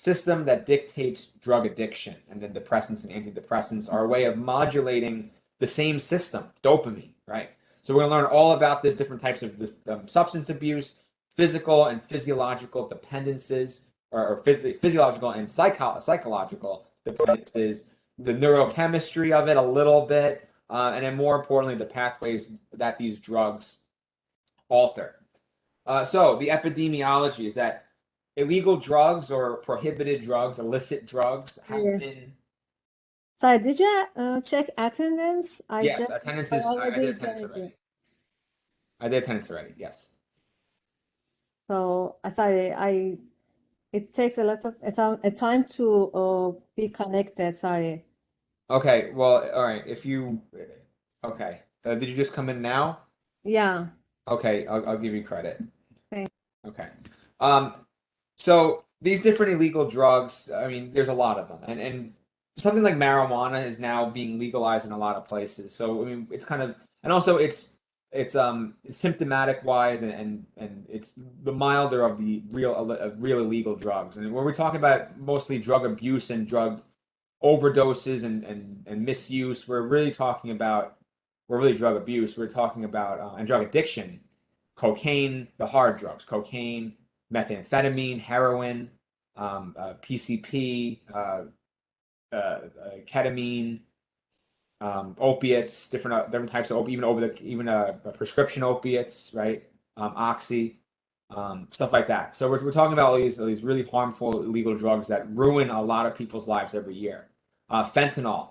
system that dictates drug addiction, and then depressants and antidepressants are a way of modulating the same system, dopamine, right? So we're going to learn all about this, different types of this, substance abuse, physical and physiological dependencies, or physiological and psychological dependencies, the neurochemistry of it a little bit, and then more importantly, the pathways that these drugs alter. So the epidemiology is that illegal drugs or prohibited drugs, illicit drugs, have been. Sorry, did you check attendance? Yes, attendance is. I did attendance joined already. I did attendance already. Yes. So sorry, it takes a lot of a time to be connected. Sorry. Okay. Well, all right. If you. Okay. Did you just come in now? Yeah. Okay. I'll give you credit. Thanks. Okay. So these different illegal drugs, I mean, there's a lot of them, and something like marijuana is now being legalized in a lot of places. So I mean, it's kind of, and also it's symptomatic wise, and it's the milder of the real illegal drugs. And when we're talking about mostly drug abuse and drug overdoses and misuse, we're really drug abuse. We're talking about and drug addiction, cocaine, the hard drugs, cocaine, methamphetamine, heroin, PCP, ketamine, opiates, different types of even prescription opiates, right? Oxy, stuff like that. So we're talking about all these really harmful illegal drugs that ruin a lot of people's lives every year. Fentanyl.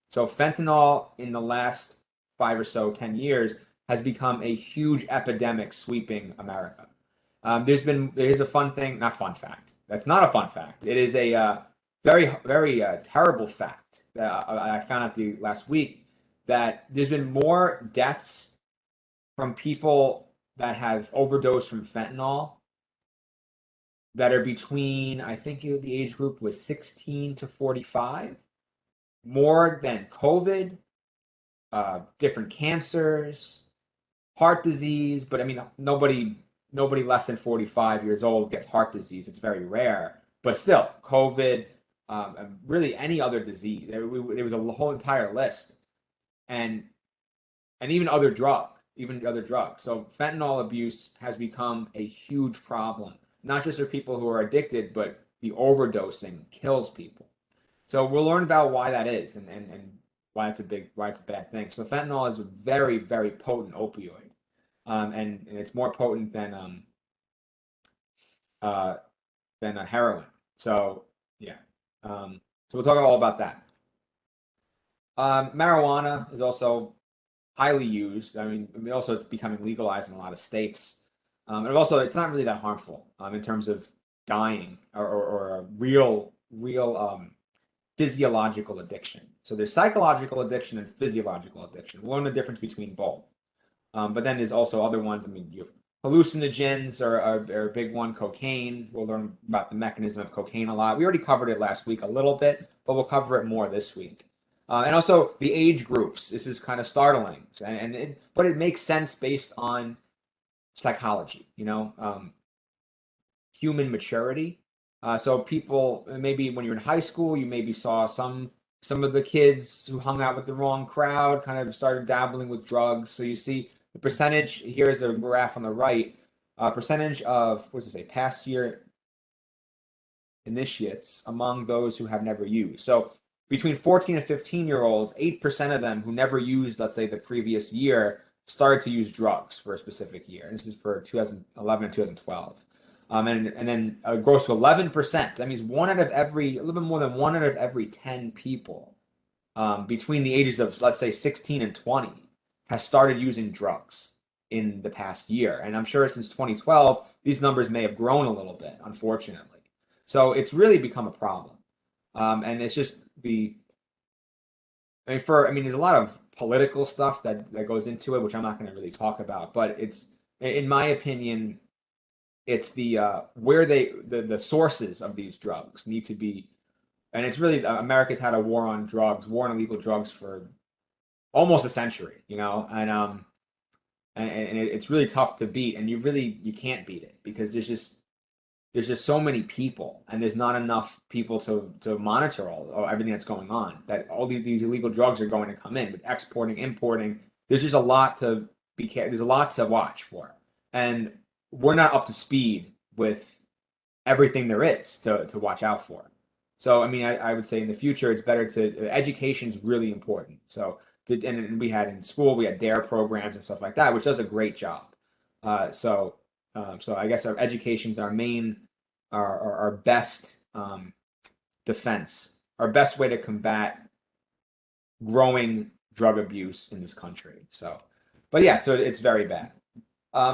So fentanyl in the last 5 or so 10 years has become a huge epidemic sweeping America. There is a fun thing, not fun fact. That's not a fun fact. It is a very, very terrible fact that I found out the last week, that there's been more deaths from people that have overdosed from fentanyl that are between, I think the age group was 16 to 45, more than COVID, different cancers, heart disease. But I mean, nobody less than 45 years old gets heart disease. It's very rare. But still, COVID, really any other disease. There was a whole entire list, and even other drugs. So fentanyl abuse has become a huge problem, not just for people who are addicted, but the overdosing kills people. So we'll learn about why that is, and why it's a bad thing. So fentanyl is a very, very potent opioid, and it's more potent than a heroin. So yeah. So we'll talk all about that. Marijuana is also highly used. I mean, also it's becoming legalized in a lot of states. And also, it's not really that harmful in terms of dying or a real physiological addiction. So there's psychological addiction and physiological addiction. We'll learn the difference between both. But then there's also other ones. I mean, you have hallucinogens are a big one. Cocaine. We'll learn about the mechanism of cocaine a lot. We already covered it last week a little bit, but we'll cover it more this week. And also the age groups. This is kind of startling, but it makes sense based on psychology. Human maturity. So people, maybe when you're in high school, you maybe saw some of the kids who hung out with the wrong crowd kind of started dabbling with drugs. So you see the percentage, here's a graph on the right, percentage of, past year initiates among those who have never used. So between 14 and 15-year-olds, 8% of them who never used, let's say, the previous year, started to use drugs for a specific year. And this is for 2011 and 2012. And then it grows to 11%. That means a little bit more than 1 out of every 10 people between the ages of, let's say, 16 and 20 has started using drugs in the past year. And I'm sure since 2012, these numbers may have grown a little bit, unfortunately. So it's really become a problem. And it's just there's a lot of political stuff that goes into it, which I'm not going to really talk about. But it's, in my opinion, it's where the sources of these drugs need to be, and it's really America's had a war on illegal drugs for almost a century, and it's really tough to beat, and you can't beat it because there's just there's just so many people, and there's not enough people to monitor all everything that's going on. That all these illegal drugs are going to come in with exporting, importing. There's just a lot to there's a lot to watch for, and we're not up to speed with everything there is to watch out for. So I mean, I would say in the future it's better to education is really important. So and we had in school we had DARE programs and stuff like that, which does a great job. So I guess our education is our main, our best defense, our best way to combat growing drug abuse in this country. So, but yeah, so it's very bad.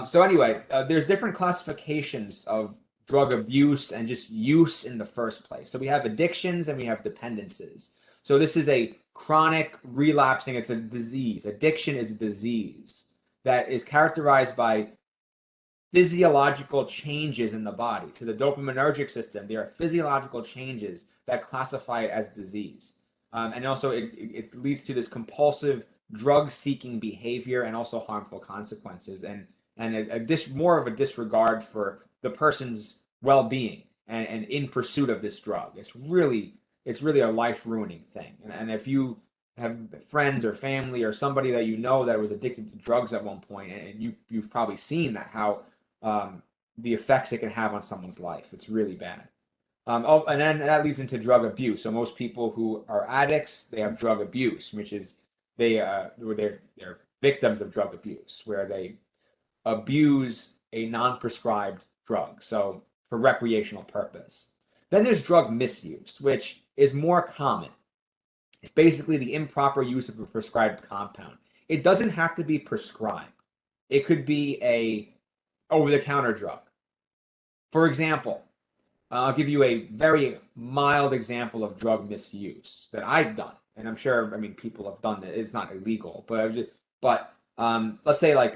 So anyway, there's different classifications of drug abuse and just use in the first place. So we have addictions and we have dependencies. So this is a chronic relapsing, it's a disease. Addiction is a disease that is characterized by physiological changes in the body. To the dopaminergic system, there are physiological changes that classify it as disease. And also it leads to this compulsive drug-seeking behavior and also harmful consequences and more of a disregard for the person's well-being and in pursuit of this drug. It's really a life-ruining thing. And if you have friends or family or somebody that you know that was addicted to drugs at one point, and you've probably seen that how the effects it can have on someone's life. It's really bad. And then that leads into drug abuse. So most people who are addicts, they have drug abuse, which is they're victims of drug abuse, where they abuse a non-prescribed drug, so for recreational purpose. Then there's drug misuse, which is more common. It's basically the improper use of a prescribed compound. It doesn't have to be prescribed. It could be a over-the-counter drug. For example, I'll give you a very mild example of drug misuse that I've done, and I'm sure people have done it. It's not illegal, but let's say like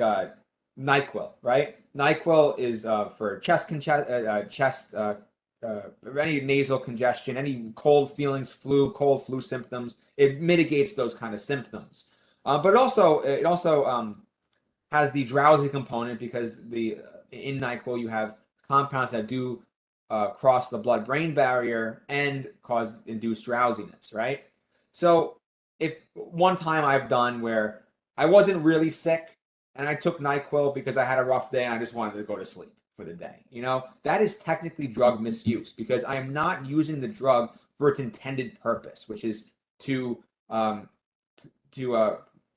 Nyquil, right? Nyquil is for any nasal congestion, any cold feelings, cold flu symptoms. It mitigates those kind of symptoms, but it also has the drowsy component because in NyQuil you have compounds that do cross the blood-brain barrier and cause induced drowsiness, right? So if one time I've done where I wasn't really sick and I took NyQuil because I had a rough day and I just wanted to go to sleep for the day, that is technically drug misuse because I am not using the drug for its intended purpose, which is to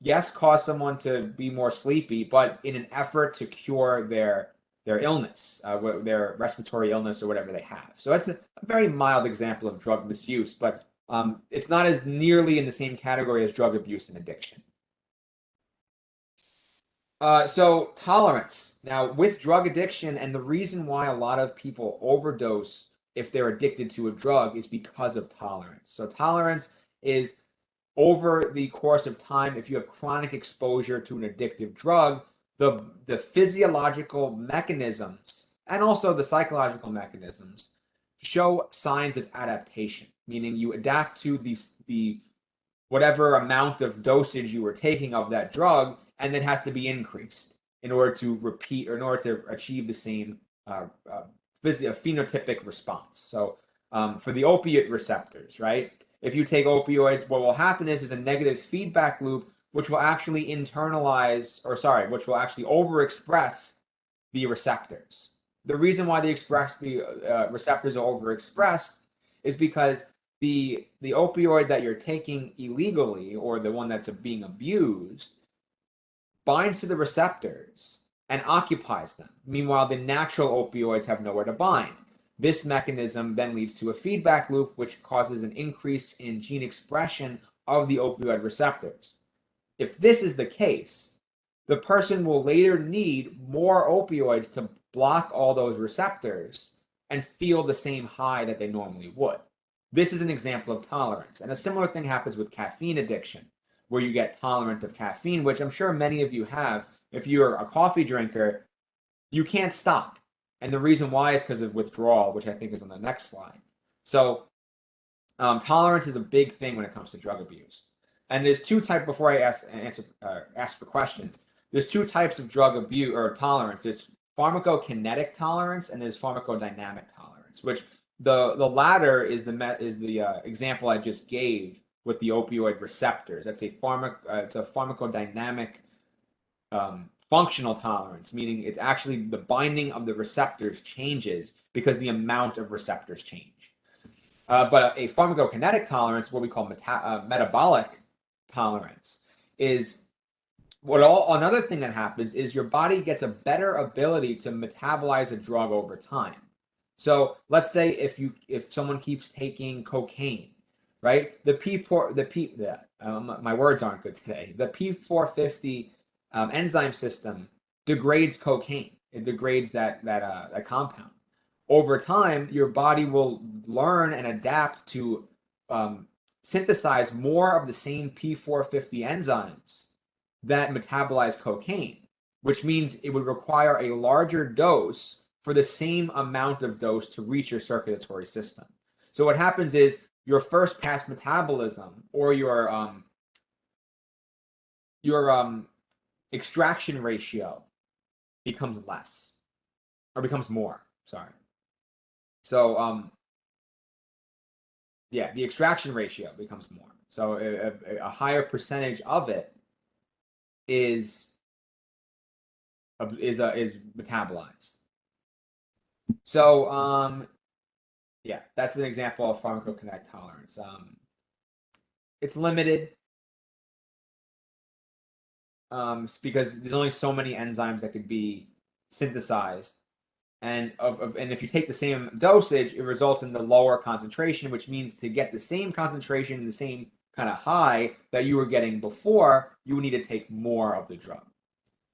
yes, cause someone to be more sleepy, but in an effort to cure their illness, their respiratory illness or whatever they have. So that's a very mild example of drug misuse, but it's not as nearly in the same category as drug abuse and addiction. So tolerance. Now, with drug addiction, and the reason why a lot of people overdose if they're addicted to a drug is because of tolerance. So tolerance is over the course of time, if you have chronic exposure to an addictive drug, the physiological mechanisms and also the psychological mechanisms show signs of adaptation, meaning you adapt to the whatever amount of dosage you were taking of that drug, and it has to be increased in order to repeat or in order to achieve the same phenotypic response. So for the opiate receptors, right? If you take opioids, what will happen is a negative feedback loop, which will actually which will actually overexpress the receptors. The reason why the receptors are overexpressed is because the opioid that you're taking illegally, or the one that's being abused, binds to the receptors and occupies them. Meanwhile, the natural opioids have nowhere to bind. This mechanism then leads to a feedback loop, which causes an increase in gene expression of the opioid receptors. If this is the case, the person will later need more opioids to block all those receptors and feel the same high that they normally would. This is an example of tolerance. And a similar thing happens with caffeine addiction, where you get tolerant of caffeine, which I'm sure many of you have. If you're a coffee drinker, you can't stop. And the reason why is because of withdrawal, which I think is on the next slide. So tolerance is a big thing when it comes to drug abuse. And there's two types, before I ask for questions, there's two types of drug abuse or tolerance. There's pharmacokinetic tolerance and there's pharmacodynamic tolerance, which the latter is the example I just gave with the opioid receptors. That's it's a pharmacodynamic functional tolerance, meaning it's actually the binding of the receptors changes because the amount of receptors change. But a pharmacokinetic tolerance, what we call metabolic tolerance, is another thing that happens is your body gets a better ability to metabolize a drug over time. So let's say if someone keeps taking cocaine, right? My words aren't good today. The P450 enzyme system degrades cocaine. It degrades that compound. Over time, your body will learn and adapt to synthesize more of the same P450 enzymes that metabolize cocaine, which means it would require a larger dose for the same amount of dose to reach your circulatory system. So what happens is your first pass metabolism or your extraction ratio becomes less or becomes more. Sorry. So yeah, the extraction ratio becomes more. So a higher percentage of it is metabolized. So yeah, that's an example of pharmacokinetic tolerance. It's limited because there's only so many enzymes that could be synthesized, and if you take the same dosage, it results in the lower concentration, which means to get the same concentration and the same kind of high that you were getting before, you would need to take more of the drug.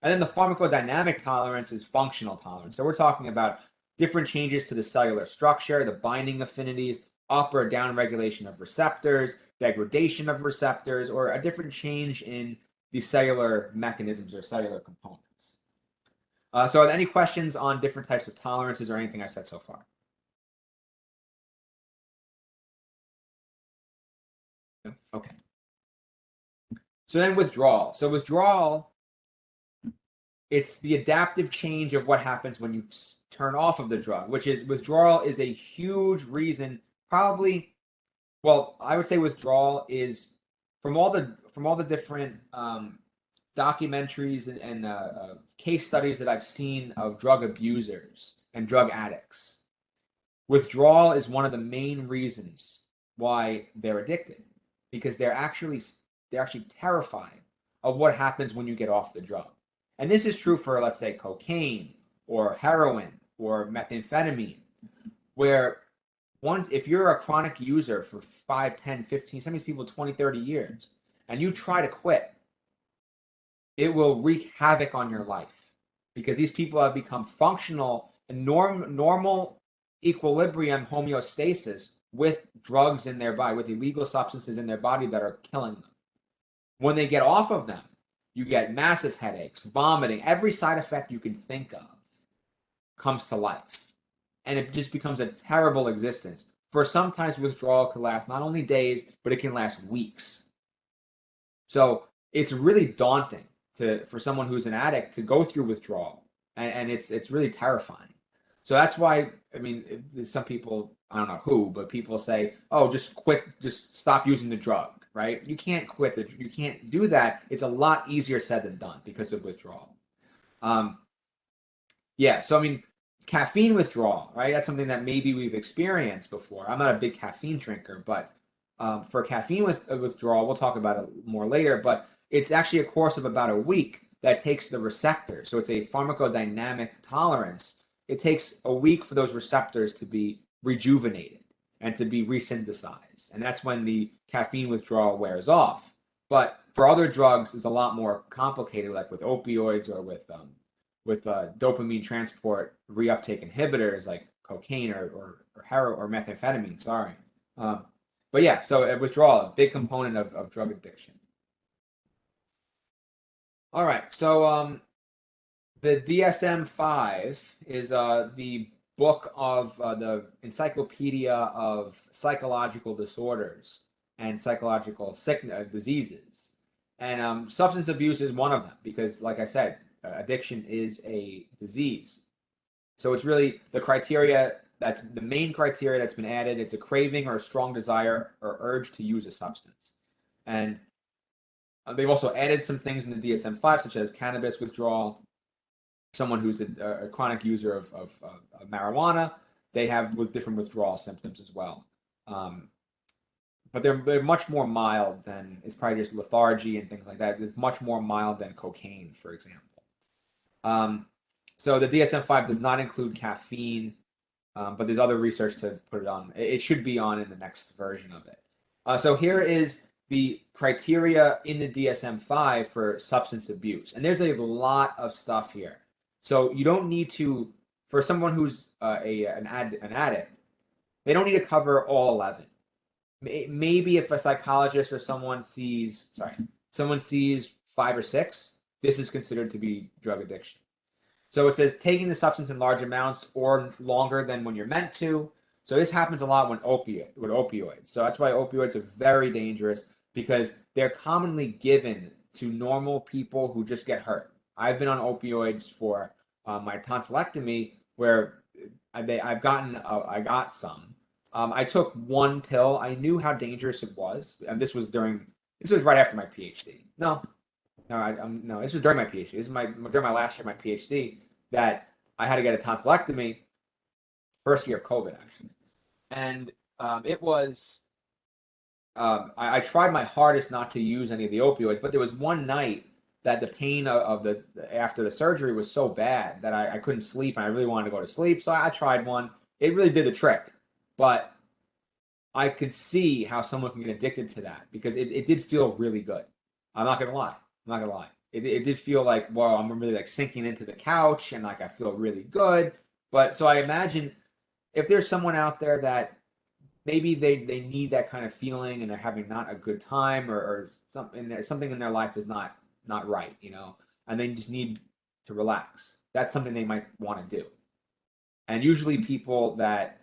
And then the pharmacodynamic tolerance is functional tolerance. So we're talking about different changes to the cellular structure, the binding affinities, up or down regulation of receptors, degradation of receptors, or a different change in the cellular mechanisms or cellular components. So are there any questions on different types of tolerances or anything I said so far? Okay. So then withdrawal. So withdrawal, it's the adaptive change of what happens when you turn off of the drug, which is withdrawal is a huge reason, probably, well, I would say withdrawal is from all the different documentaries and case studies that I've seen of drug abusers and drug addicts. Withdrawal is one of the main reasons why they're addicted, because they're actually terrified of what happens when you get off the drug. And this is true for, let's say, cocaine or heroin or methamphetamine, where if you're a chronic user for 5, 10, 15, some of these people 20, 30 years, and you try to quit, it will wreak havoc on your life because these people have become functional and normal equilibrium homeostasis with drugs in their body, with illegal substances in their body that are killing them. When they get off of them, you get massive headaches, vomiting, every side effect you can think of comes to life. And it just becomes a terrible existence. For sometimes withdrawal can last not only days, but it can last weeks. So it's really daunting for someone who's an addict to go through withdrawal. And it's really terrifying. So that's why, I mean, some people, I don't know who, but people say, oh, just quit, just stop using the drug, right? You can't quit it. You can't do that. It's a lot easier said than done because of withdrawal. Yeah, so I mean, caffeine withdrawal, right? That's something that maybe we've experienced before. I'm not a big caffeine drinker, but for caffeine withdrawal, we'll talk about it more later, but it's actually a course of about a week that takes the receptors. So it's a pharmacodynamic tolerance. It takes a week for those receptors to be rejuvenated and to be resynthesized. And that's when the caffeine withdrawal wears off. But for other drugs, it's a lot more complicated, like with opioids or with dopamine transport reuptake inhibitors like cocaine or heroin or methamphetamine. Sorry. But yeah, so withdrawal, a big component of drug addiction. All right, so the DSM-5 is the book of the Encyclopedia of Psychological Disorders and Psychological Diseases. And substance abuse is one of them because, like I said, addiction is a disease. So it's really the criteria, that's the main criteria that's been added. It's a craving or a strong desire or urge to use a substance. And they've also added some things in the DSM-5, such as cannabis withdrawal. Someone who's a chronic user of marijuana, they have with different withdrawal symptoms as well. But they're much more mild than, it's probably just lethargy and things like that. It's much more mild than cocaine, for example. So the DSM-5 does not include caffeine, but there's other research to put it on. It should be on in the next version of it. So here is the criteria in the DSM-5 for substance abuse. And there's a lot of stuff here. So you don't need to, for someone who's an addict, they don't need to cover all 11. Maybe if a psychologist or someone sees 5 or 6, this is considered to be drug addiction. So it says taking the substance in large amounts or longer than when you're meant to. So this happens a lot with opioids. So that's why opioids are very dangerous, because they're commonly given to normal people who just get hurt. I've been on opioids for my tonsillectomy, where I got some. I took one pill. I knew how dangerous it was, and this was right after my PhD. No, this was during my PhD. This is during my last year of my PhD, that I had to get a tonsillectomy, first year of COVID actually, and it was. I tried my hardest not to use any of the opioids, but there was one night that the pain of after the surgery was so bad that I couldn't sleep, and I really wanted to go to sleep. So I tried one. It really did the trick, but I could see how someone can get addicted to that, because it did feel really good. I'm not gonna lie. It did feel like, well, I'm really like sinking into the couch, and like I feel really good. But so I imagine if there's someone out there that maybe they need that kind of feeling, and they're having not a good time, or something in their life is not right, and they just need to relax. That's something they might want to do. And usually people that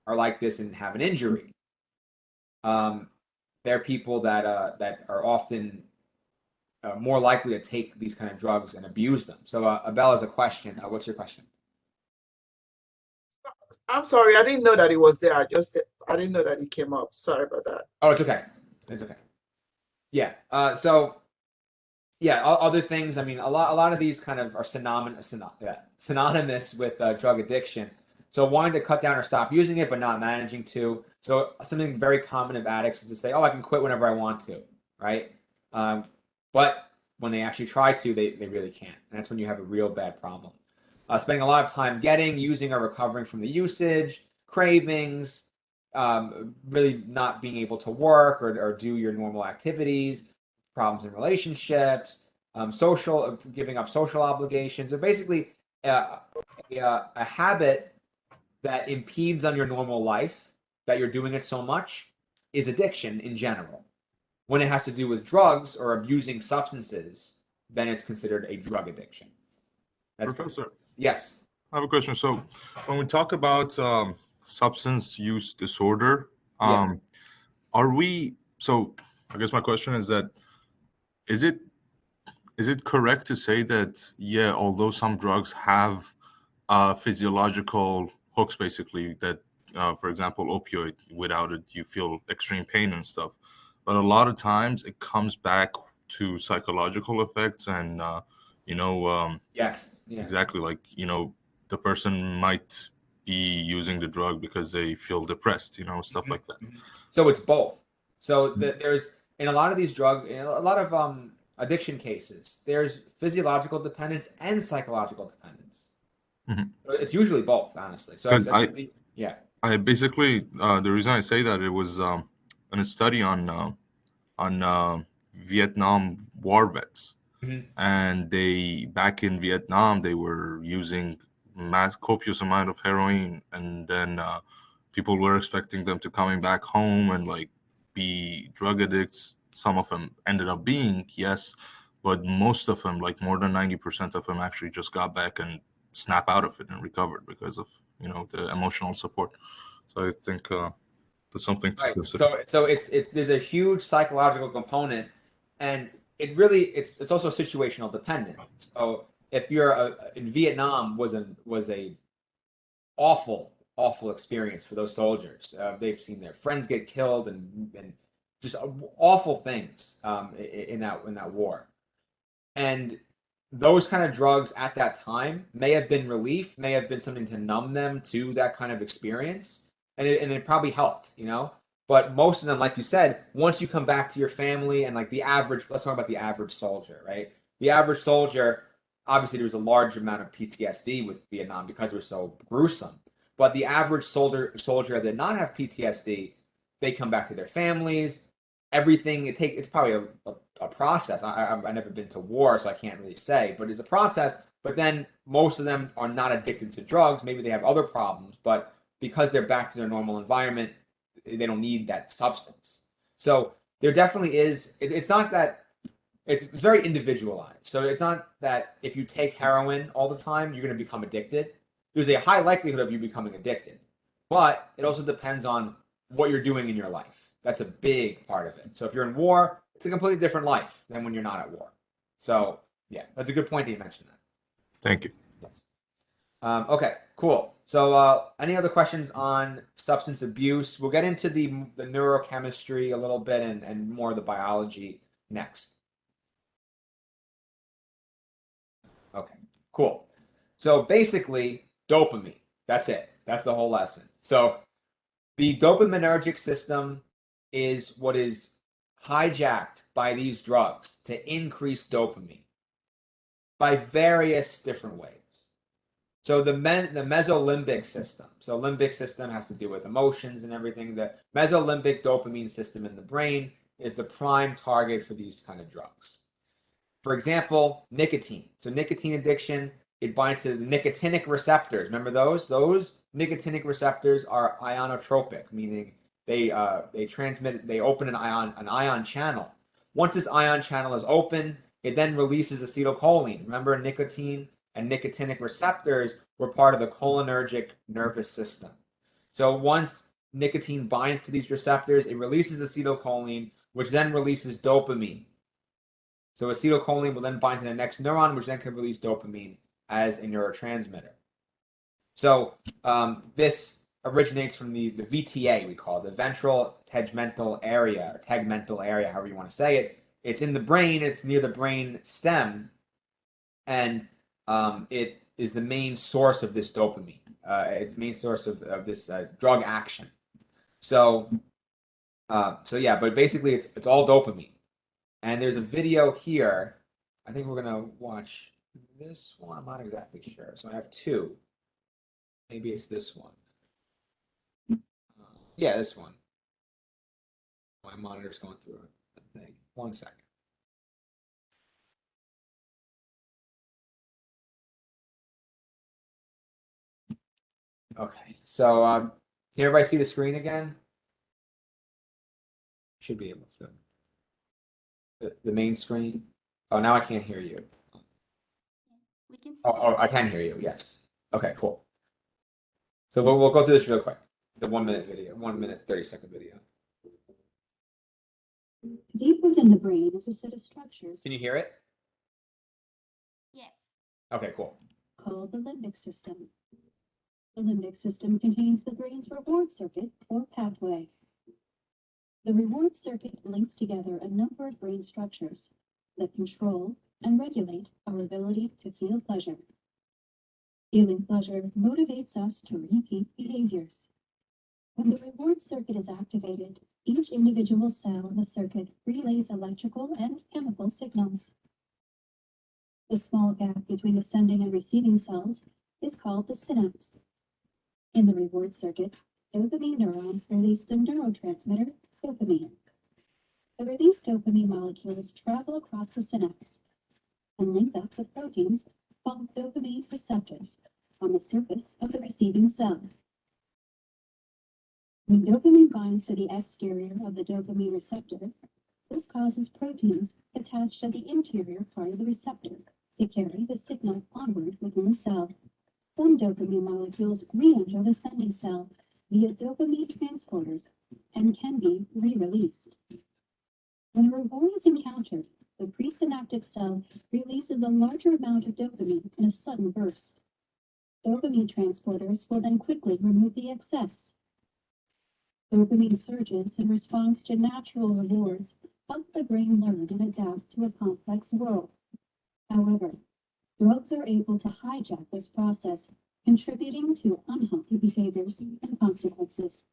are like this and have an injury, they're people that are often more likely to take these kind of drugs and abuse them. So Abel has a question. What's your question? I'm sorry, I didn't know that it was there. I didn't know that it came up. Sorry about that. Oh, it's okay. It's okay. Yeah. Other things. I mean, a lot of these kind of are synonymous with drug addiction. So wanting to cut down or stop using it, but not managing to. So something very common of addicts is to say, "Oh, I can quit whenever I want to," right? But when they actually try to, they really can't. And that's when you have a real bad problem. Spending a lot of time using, or recovering from the usage, cravings, really not being able to work or do your normal activities, problems in relationships, giving up social obligations. So basically, a habit that impedes on your normal life, that you're doing it so much, is addiction in general. When it has to do with drugs or abusing substances, then it's considered a drug addiction. Professor. Yes. I have a question. So when we talk about substance use disorder, Yeah. so I guess my question is that, is it correct to say that, yeah, although some drugs have physiological hooks, basically, that, for example, opioid, without it, you feel extreme pain and stuff, but a lot of times it comes back to psychological effects and, Yes. Yeah. exactly, like, the person might be using the drug because they feel depressed, stuff like that. So it's both. So there's, in a lot of these a lot of addiction cases, there's physiological dependence and psychological dependence. So it's usually both, honestly. So yeah. I basically, the reason I say that, it was in a study on Vietnam war vets. And back in Vietnam, they were using copious amount of heroin, and then people were expecting them to coming back home and like be drug addicts. Some of them ended up being, yes, but most of them, like more than 90% of them, actually just got back and snap out of it and recovered because of the emotional support. So I think that's something to consider. So there's a huge psychological component, and it's also situational dependent. So if you're in Vietnam was a awful, awful experience for those soldiers. They've seen their friends get killed and just awful things in that war. And those kind of drugs at that time may have been relief, may have been something to numb them to that kind of experience, and it probably helped, you know. But most of them, like you said, once you come back to your family and like the average, let's talk about the average soldier, right? The average soldier, obviously there was a large amount of PTSD with Vietnam because it was so gruesome. But the average soldier that did not have PTSD, they come back to their families. Everything it's probably a process. I've never been to war, so I can't really say, but it's a process. But then most of them are not addicted to drugs. Maybe they have other problems, but because they're back to their normal environment, they don't need that substance. So there definitely is. It's not that it's very individualized. So it's not that if you take heroin all the time, you're going to become addicted. There's a high likelihood of you becoming addicted, but it also depends on what you're doing in your life. That's a big part of it. So if you're in war, it's a completely different life than when you're not at war. So yeah, that's a good point that you mentioned that. Thank you. Yes. Okay, cool. So any other questions on substance abuse? We'll get into the neurochemistry a little bit and more of the biology next. Okay, cool. So basically, dopamine. That's it. That's the whole lesson. So the dopaminergic system is what is hijacked by these drugs to increase dopamine by various different ways. So the mesolimbic system. So limbic system has to do with emotions and everything. The mesolimbic dopamine system in the brain is the prime target for these kind of drugs. For example, nicotine. So nicotine addiction, it binds to the nicotinic receptors. Remember those? Those nicotinic receptors are ionotropic, meaning they open an ion channel. Once this ion channel is open, it then releases acetylcholine. Remember, nicotine and nicotinic receptors were part of the cholinergic nervous system. So once nicotine binds to these receptors, it releases acetylcholine, which then releases dopamine. So acetylcholine will then bind to the next neuron, which then can release dopamine as a neurotransmitter. So this originates from the VTA, we call it, the ventral tegmental area, or tegmental area, however you want to say it. It's in the brain, it's near the brain stem, and it is the main source of this dopamine. It's the main source of this drug action. So yeah, but basically it's all dopamine. And there's a video here. I think we're going to watch this one. I'm not exactly sure. So I have two. Maybe it's this one. Yeah, this one. My monitor's going through the thing. 1 second. Okay, so can everybody see the screen again? Should be able to. The main screen. Oh, now I can't hear you. We can see Oh, I can hear you. Yes. Okay, cool. So we'll go through this real quick. The 1 minute video, 1 minute 30-second video. Deep within the brain is a set of structures Can you hear it? Yes. Okay, cool. called the limbic system. The limbic system contains the brain's reward circuit or pathway. The reward circuit links together a number of brain structures that control and regulate our ability to feel pleasure. Feeling pleasure motivates us to repeat behaviors. When the reward circuit is activated, each individual cell in the circuit relays electrical and chemical signals. The small gap between the sending and receiving cells is called the synapse. In the reward circuit, dopamine neurons release the neurotransmitter dopamine. The released dopamine molecules travel across the synapse and link up with proteins called dopamine receptors on the surface of the receiving cell. When dopamine binds to the exterior of the dopamine receptor, this causes proteins attached to the interior part of the receptor to carry the signal onward within the cell. Some dopamine molecules re-enter the sending cell via dopamine transporters and can be re-released. When a reward is encountered, the presynaptic cell releases a larger amount of dopamine in a sudden burst. Dopamine transporters will then quickly remove the excess. Dopamine surges in response to natural rewards help the brain learn and adapt to a complex world. However, drugs are able to hijack this process, contributing to unhealthy behaviors and consequences.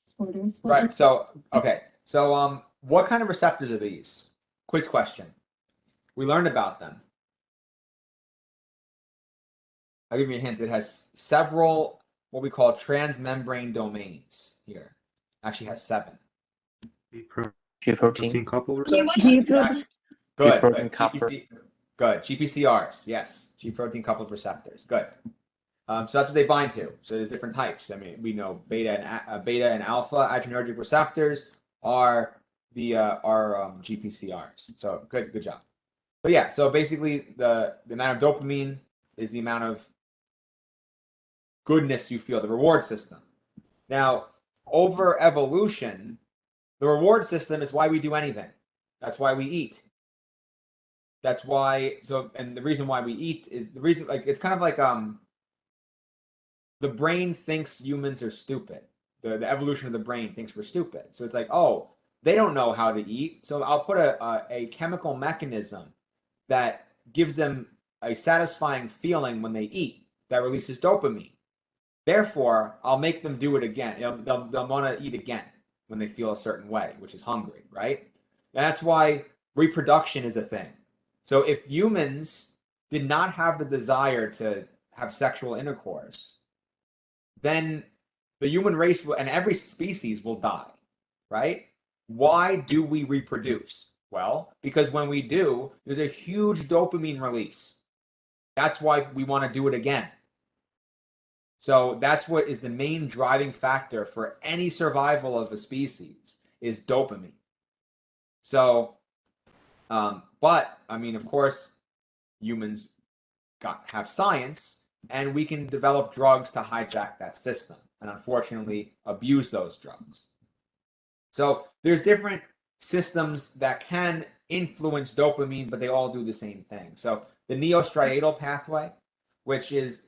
Transporters will Right. So, okay. So, what kind of receptors are these? Quiz question. We learned about them. I'll give you a hint. It has several what we call transmembrane domains here. Actually has 7. G protein. couple Exactly. Good. G-protein Good. coupler. Good. GPCRs. Yes. G protein coupled receptors. Good. So that's what they bind to. So there's different types. I mean, we know beta and alpha adrenergic receptors are the GPCRs. So good job. But yeah, so basically the amount of dopamine is the amount of goodness you feel, the reward system. Now, over evolution, the reward system is why we do anything. That's why we eat. That's why, and the reason why we eat is the reason, like, it's kind of like, the brain thinks humans are stupid. The evolution of the brain thinks we're stupid. So it's like, oh, they don't know how to eat. So I'll put a chemical mechanism that gives them a satisfying feeling when they eat that releases dopamine. Therefore, I'll make them do it again. They'll want to eat again when they feel a certain way, which is hungry, right? And that's why reproduction is a thing. So if humans did not have the desire to have sexual intercourse, then the human race and every species will die, right? Why do we reproduce? Well, because when we do, there's a huge dopamine release. That's why we want to do it again. So that's what is the main driving factor for any survival of a species is dopamine. So, but I mean, of course, humans have science, and we can develop drugs to hijack that system and unfortunately abuse those drugs. So there's different systems that can influence dopamine, but they all do the same thing. So the neostriatal pathway, which is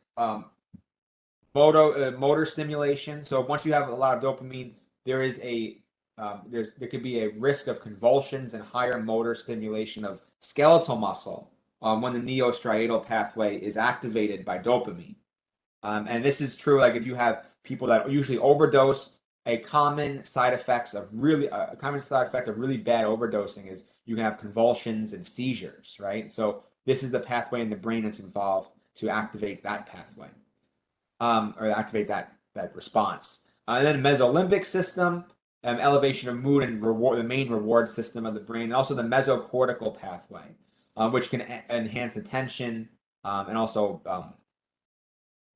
motor stimulation. So once you have a lot of dopamine, there is there could be a risk of convulsions and higher motor stimulation of skeletal muscle when the neostriatal pathway is activated by dopamine. And this is true, like if you have people that usually overdose, a common side effect of really bad overdosing is you can have convulsions and seizures, right? So this is the pathway in the brain that's involved to activate that pathway, or activate that response. And then mesolimbic system, elevation of mood and reward, the main reward system of the brain, and also the mesocortical pathway, which can enhance attention and also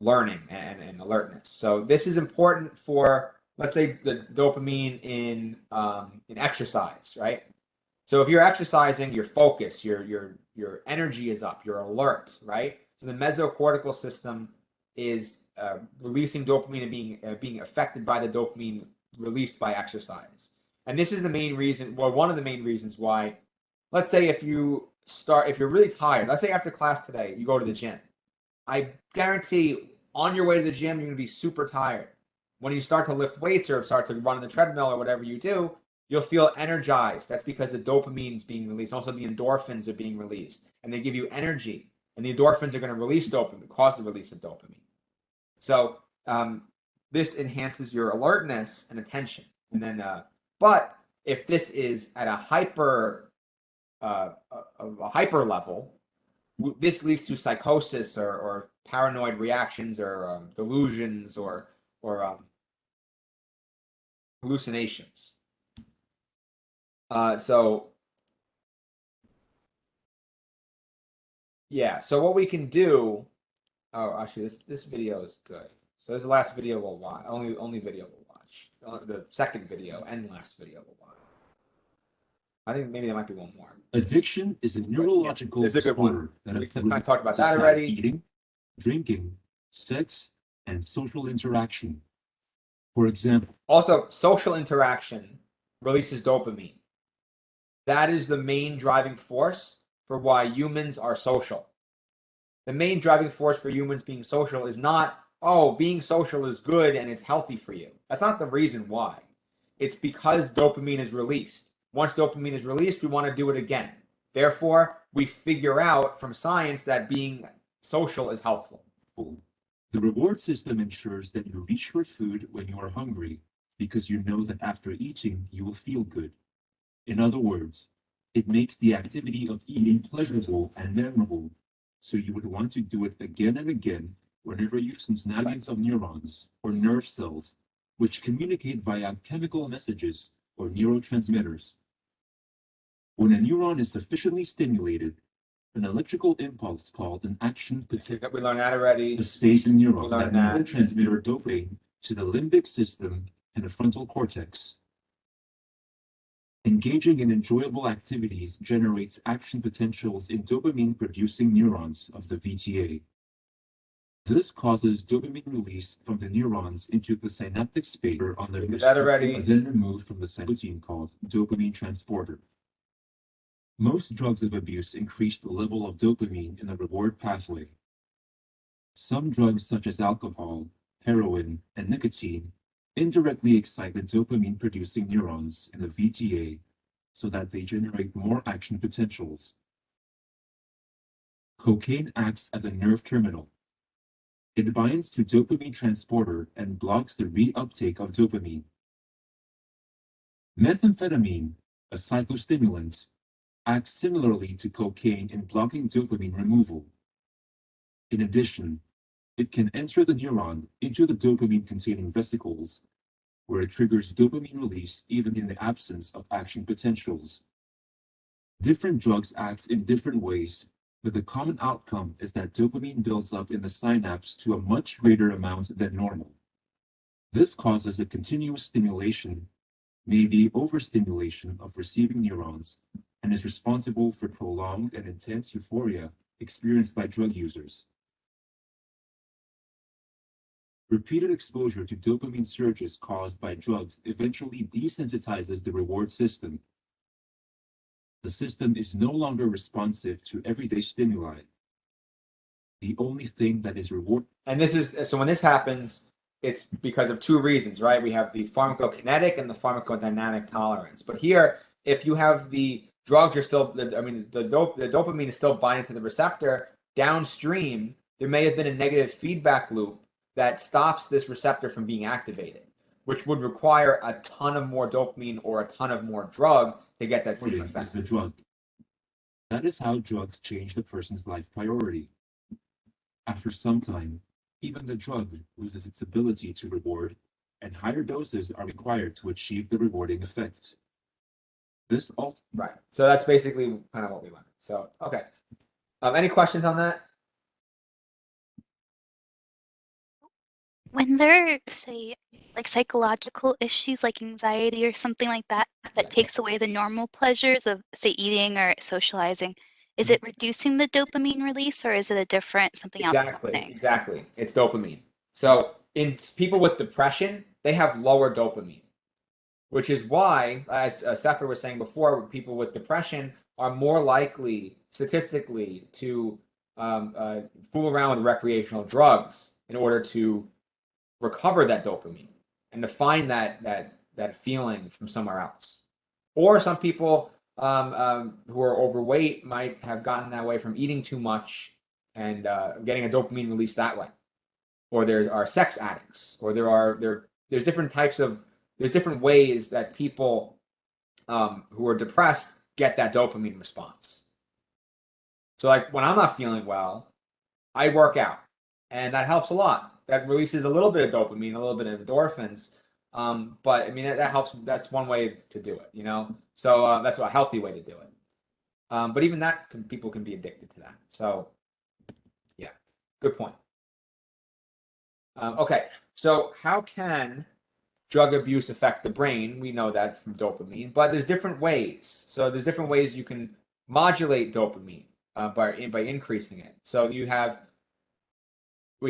learning and alertness. So this is important for, let's say, the dopamine in exercise, right? So if you're exercising, you're focused, your energy is up, you're alert, right? So the mesocortical system is releasing dopamine and being affected by the dopamine released by exercise. And this is the main reason, well, one of the main reasons why, let's say if you're really tired, let's say after class today, you go to the gym. I guarantee on your way to the gym, you're going to be super tired. When you start to lift weights or start to run on the treadmill or whatever you do, you'll feel energized. That's because the dopamine is being released. Also, the endorphins are being released, and they give you energy. And the endorphins are going to release dopamine, cause the release of dopamine. So this enhances your alertness and attention. And then, but if this is at a hyper level, this leads to psychosis or paranoid reactions or delusions or hallucinations. So yeah, so what we can do, oh, actually this video is good. So this is the last video we'll watch, only video we'll watch, the second video and last video we'll watch. I think maybe there might be one more. Addiction is a neurological This is a good one. disorder that We affects kind of talked about such that as already. eating, drinking, sex, and social interaction. For example, Also, social interaction releases dopamine. That is the main driving force for why humans are social. The main driving force for humans being social is not, oh, being social is good and it's healthy for you. That's not the reason why. It's because dopamine is released. Once dopamine is released, we want to do it again. Therefore, we figure out from science that being social is helpful. The reward system ensures that you reach for food when you are hungry because you know that after eating, you will feel good. In other words, it makes the activity of eating pleasurable and memorable, so you would want to do it again and again whenever you see synapses of neurons or nerve cells, which communicate via chemical messages or neurotransmitters. When a neuron is sufficiently stimulated, an electrical impulse called an action potential. We learned that already. The space in neurons We that learned that. neurotransmitter dopamine to the limbic system and the frontal cortex. Engaging in enjoyable activities generates action potentials in dopamine-producing neurons of the VTA. This causes dopamine release from the neurons into the synaptic space on the did that already. and then removed from the protein called dopamine transporter. Most drugs of abuse increase the level of dopamine in the reward pathway. Some drugs such as alcohol, heroin, and nicotine indirectly excite the dopamine-producing neurons in the VTA so that they generate more action potentials. Cocaine acts at the nerve terminal. It binds to dopamine transporter and blocks the reuptake of dopamine. Methamphetamine, a psychostimulant, acts similarly to cocaine in blocking dopamine removal. In addition, it can enter the neuron into the dopamine-containing vesicles, where it triggers dopamine release even in the absence of action potentials. Different drugs act in different ways, but the common outcome is that dopamine builds up in the synapse to a much greater amount than normal. This causes a continuous stimulation, maybe overstimulation of receiving neurons, and is responsible for prolonged and intense euphoria experienced by drug users. Repeated exposure to dopamine surges caused by drugs eventually desensitizes the reward system. The system is no longer responsive to everyday stimuli. The only thing that is reward. And this is, so when this happens, it's because of two reasons, right? We have the pharmacokinetic and the pharmacodynamic tolerance. But here, if you have the drugs are still, the dopamine is still binding to the receptor, downstream, there may have been a negative feedback loop that stops this receptor from being activated, which would require a ton of more dopamine or a ton of more drug to get that same effect. Is the drug. That is how drugs change the person's life priority. After some time, even the drug loses its ability to reward, and higher doses are required to achieve the rewarding effect. This also Right. So that's basically kind of what we learned. So, okay. Any questions on that? When there are, say, like psychological issues like anxiety or something like that, that takes away the normal pleasures of, say, eating or socializing, is it reducing the dopamine release or is it a different something else happening? Exactly. It's dopamine. So in people with depression, they have lower dopamine, which is why, as Ssri was saying before, people with depression are more likely statistically to fool around with recreational drugs in order to recover that dopamine and to find that feeling from somewhere else. Or some people who are overweight might have gotten that way from eating too much and getting a dopamine release that way. Or there are sex addicts, or there's different types of, there's different ways that people who are depressed get that dopamine response. So like when I'm not feeling well, I work out, and that helps a lot. That releases a little bit of dopamine, a little bit of endorphins. But I mean, that helps. That's one way to do it, you know? So that's a healthy way to do it. But even that, people can be addicted to that. So yeah, good point. Okay, so how can drug abuse affect the brain? We know that from dopamine, but there's different ways. So there's different ways you can modulate dopamine by increasing it. So we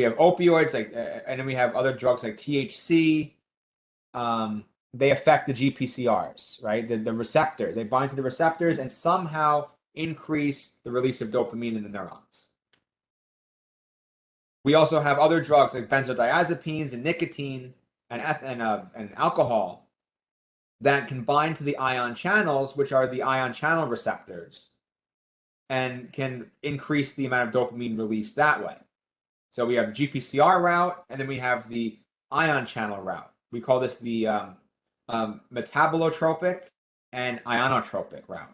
have opioids, and then we have other drugs like THC. They affect the GPCRs, right? The receptor. They bind to the receptors and somehow increase the release of dopamine in the neurons. We also have other drugs like benzodiazepines and nicotine and alcohol that can bind to the ion channels, which are the ion channel receptors, and can increase the amount of dopamine released that way. So we have the GPCR route, and then we have the ion channel route. We call this the metabolotropic and ionotropic route.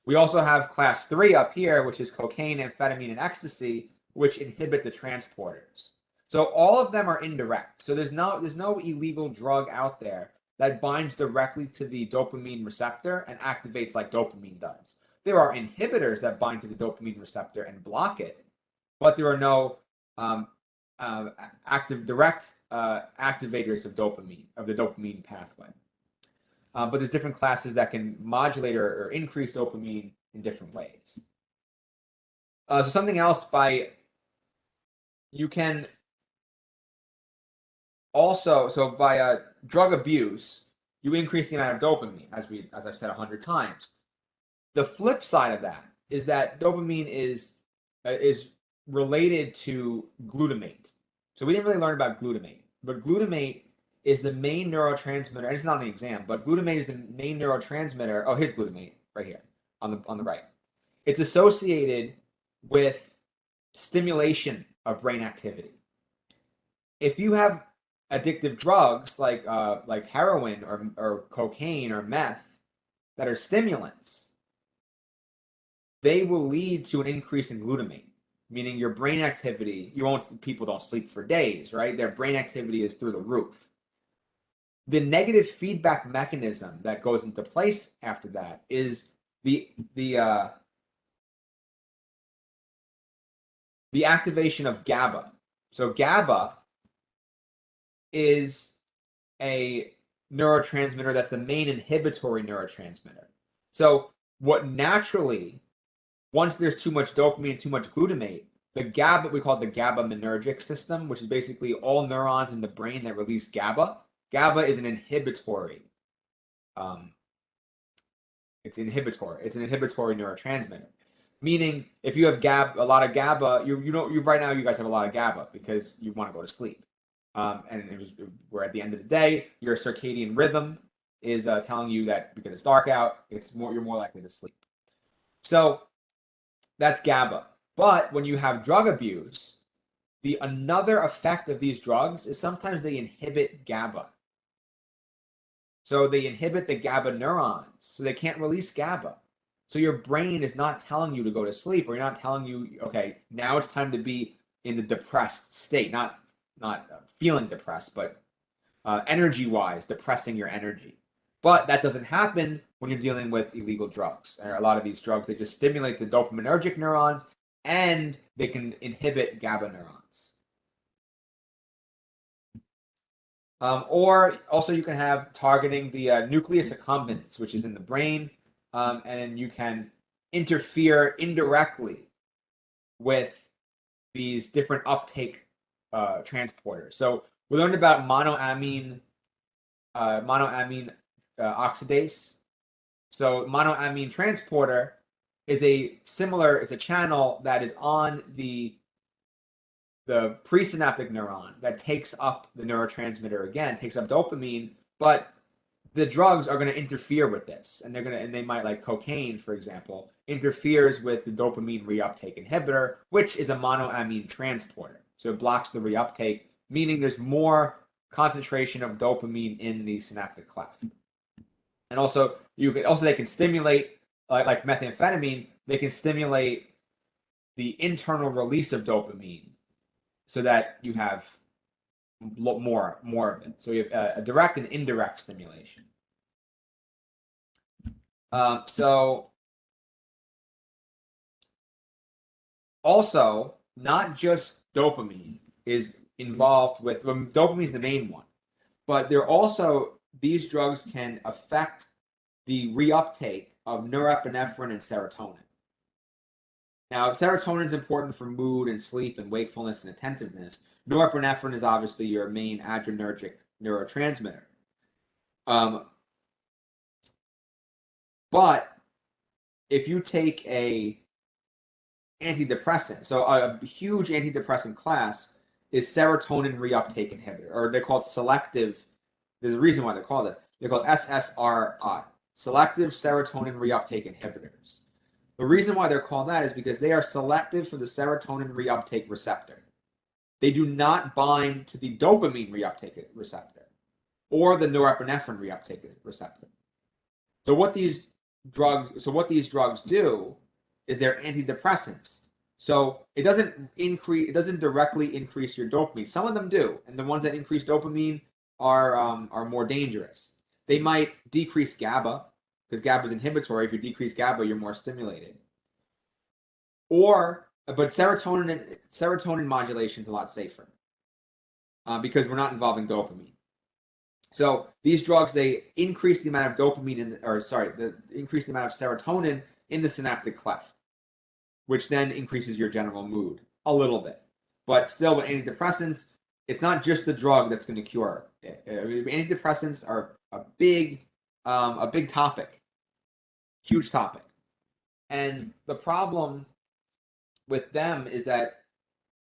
We also have class 3 up here, which is cocaine, amphetamine, and ecstasy, which inhibit the transporters. So all of them are indirect. So there's no illegal drug out there that binds directly to the dopamine receptor and activates like dopamine does. There are inhibitors that bind to the dopamine receptor and block it, but there are no direct activators of the dopamine pathway. But there's different classes that can modulate or increase dopamine in different ways. So something else you can also, so by drug abuse, you increase the amount of dopamine, as I've said 100 times. The flip side of that is that dopamine is related to glutamate. So we didn't really learn about glutamate, but glutamate is the main neurotransmitter, and it's not an exam, but glutamate is the main neurotransmitter. Oh, here's glutamate right here on the right. It's associated with stimulation of brain activity. If you have addictive drugs like heroin or cocaine or meth that are stimulants, they will lead to an increase in glutamate, meaning your brain activity, people don't sleep for days, right? Their brain activity is through the roof. The negative feedback mechanism that goes into place after that is the activation of Gaba. So Gaba is a neurotransmitter that's the main inhibitory neurotransmitter. So what naturally, once there's too much dopamine, too much glutamate, the GABA, we call it the Dopaminergic System, which is basically all neurons in the brain that release GABA. GABA is an inhibitory. It's an inhibitory neurotransmitter. Meaning, if you have a lot of GABA, right now you guys have a lot of GABA because you want to go to sleep. We're at the end of the day, your circadian rhythm is telling you that because it's dark out, you're more likely to sleep. So that's GABA. But when you have drug abuse, another effect of these drugs is sometimes they inhibit GABA. So they inhibit the GABA neurons, so they can't release GABA. So your brain is not telling you to go to sleep, or you're not telling you, okay, now it's time to be in the depressed state, not feeling depressed, but energy-wise, depressing your energy. But that doesn't happen when you're dealing with illegal drugs. A lot of these drugs, they just stimulate the dopaminergic neurons, and they can inhibit GABA neurons. Or also you can have targeting the nucleus accumbens, which is in the brain, and you can interfere indirectly with these different uptake transporters. So we learned about monoamine oxidase. So monoamine transporter is it's a channel that is on the presynaptic neuron that takes up the neurotransmitter again, takes up dopamine, but the drugs are going to interfere with this, and they might, like cocaine, for example, interferes with the dopamine reuptake inhibitor, which is a monoamine transporter. So it blocks the reuptake, meaning there's more concentration of dopamine in the synaptic cleft. And also, they can stimulate, like methamphetamine, they can stimulate the internal release of dopamine, so that you have more of it. So you have a direct and indirect stimulation. So also, not just dopamine is involved with, dopamine is the main one, but these drugs can affect the reuptake of norepinephrine and serotonin. Now, serotonin is important for mood and sleep and wakefulness and attentiveness. Norepinephrine is obviously your main adrenergic neurotransmitter. But if you take a antidepressant. So a huge antidepressant class is serotonin reuptake inhibitor, or they're called selective. There's a reason why they're called it. They're called SSRI, selective serotonin reuptake inhibitors. The reason why they're called that is because they are selective for the serotonin reuptake receptor. They do not bind to the dopamine reuptake receptor or the norepinephrine reuptake receptor. So what these drugs do is they're antidepressants. So it doesn't directly increase your dopamine. Some of them do, and the ones that increase dopamine are more dangerous. They might decrease GABA, because GABA is inhibitory. If you decrease GABA, you're more stimulated. But serotonin modulation is a lot safer because we're not involving dopamine. So these drugs, they increase the amount of dopamine increase the amount of serotonin in the synaptic cleft, which then increases your general mood a little bit. But still, with antidepressants, it's not just the drug that's going to cure it. Antidepressants are a big topic, huge topic. And the problem with them is that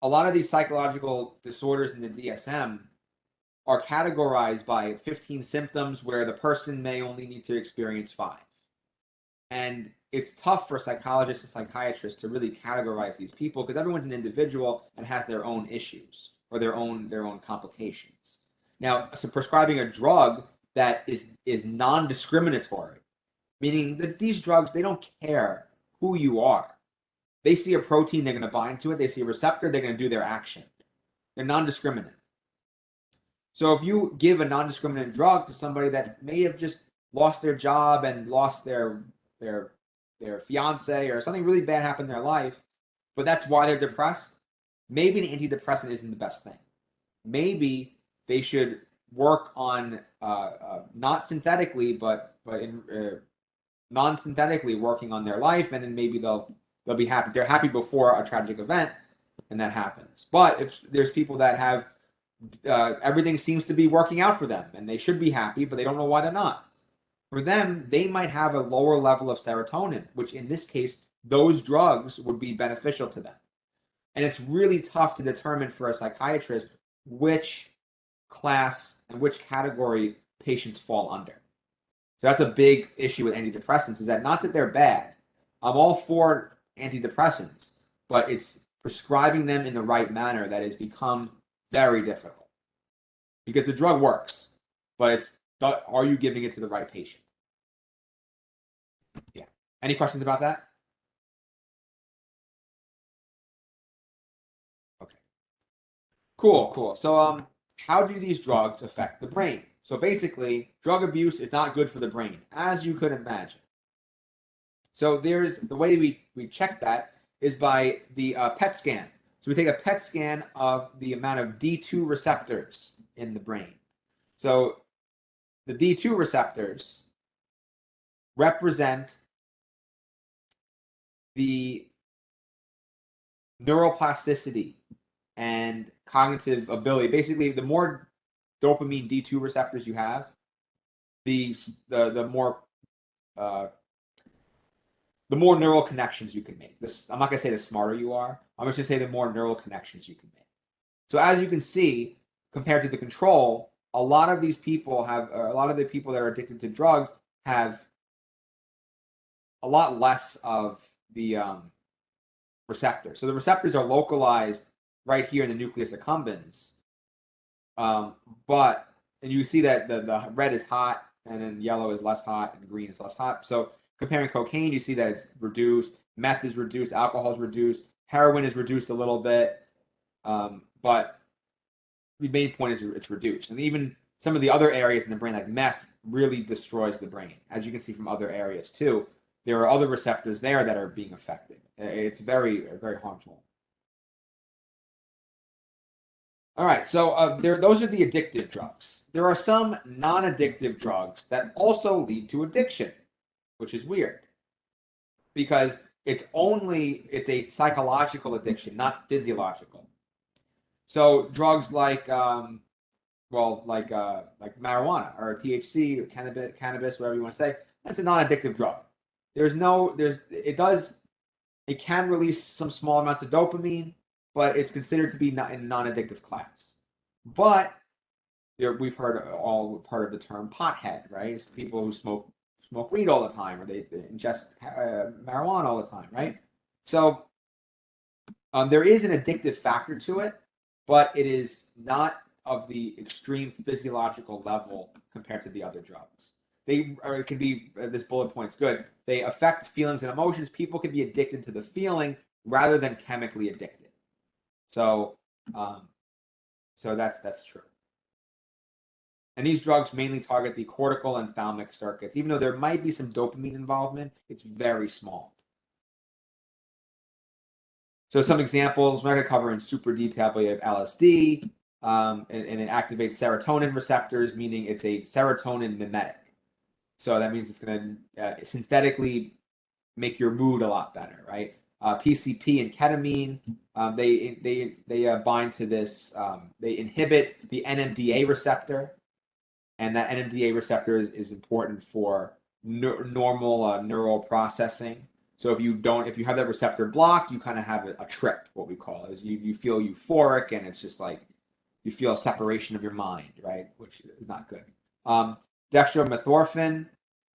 a lot of these psychological disorders in the DSM are categorized by 15 symptoms where the person may only need to experience 5. And it's tough for psychologists and psychiatrists to really categorize these people because everyone's an individual and has their own issues or their own complications. Now, so prescribing a drug that is non-discriminatory, meaning that these drugs, they don't care who you are. They see a protein, they're going to bind to it. They see a receptor, they're going to do their action. They're non-discriminant. So if you give a non-discriminant drug to somebody that may have just lost their job and lost their fiance or something really bad happened in their life, but that's why they're depressed, maybe an antidepressant isn't the best thing. Maybe they should work on not synthetically, but non-synthetically working on their life, and then maybe they'll be happy. They're happy before a tragic event, and that happens. But if there's people that have everything seems to be working out for them, and they should be happy, but they don't know why they're not. For them, they might have a lower level of serotonin, which in this case, those drugs would be beneficial to them. And it's really tough to determine for a psychiatrist which class and which category patients fall under. So that's a big issue with antidepressants, is that not that they're bad. I'm all for antidepressants, but it's prescribing them in the right manner that has become very difficult. Because the drug works, but are you giving it to the right patient? Yeah. Any questions about that? Okay. Cool. So how do these drugs affect the brain? So basically, drug abuse is not good for the brain, as you could imagine. So there's the way we check that is by the PET scan. So we take a PET scan of the amount of D2 receptors in the brain. So the D2 receptors represent the neuroplasticity and cognitive ability. Basically, the more dopamine D2 receptors you have, the more neural connections you can make. I'm not going to say the smarter you are. I'm just going to say the more neural connections you can make. So as you can see, compared to the control, a lot of the people that are addicted to drugs have a lot less of the receptors. So the receptors are localized right here in the nucleus accumbens. And you see that the red is hot, and then yellow is less hot, and green is less hot. So comparing cocaine, you see that it's reduced. Meth is reduced. Alcohol is reduced. Heroin is reduced a little bit. But the main point is it's reduced. And even some of the other areas in the brain, like meth, really destroys the brain. As you can see from other areas too, there are other receptors there that are being affected. It's very, very harmful. All right, so those are the addictive drugs. There are some non-addictive drugs that also lead to addiction, which is weird because it's a psychological addiction, not physiological. So drugs like marijuana or THC or cannabis, whatever you want to say, that's a non-addictive drug. It It can release some small amounts of dopamine, but it's considered to be not in non-addictive class. But we've heard all part of the term pothead, right? It's people who smoke weed all the time, or they ingest marijuana all the time, right? So there is an addictive factor to it, but it is not of the extreme physiological level compared to the other drugs. It can be, this bullet point's good, they affect feelings and emotions. People can be addicted to the feeling rather than chemically addicted. So that's true. And these drugs mainly target the cortical and thalamic circuits. Even though there might be some dopamine involvement, it's very small. So some examples, we're not going to cover in super detail, but you have LSD, and it activates serotonin receptors, meaning it's a serotonin mimetic. So that means it's going to synthetically make your mood a lot better, right? PCP and ketamine, they bind to this, they inhibit the NMDA receptor, and that NMDA receptor is important for normal neural processing. So if you have that receptor blocked, you kind of have a trip, what we call it. You feel euphoric, and it's just like you feel a separation of your mind, right? Which is not good. Dextromethorphan,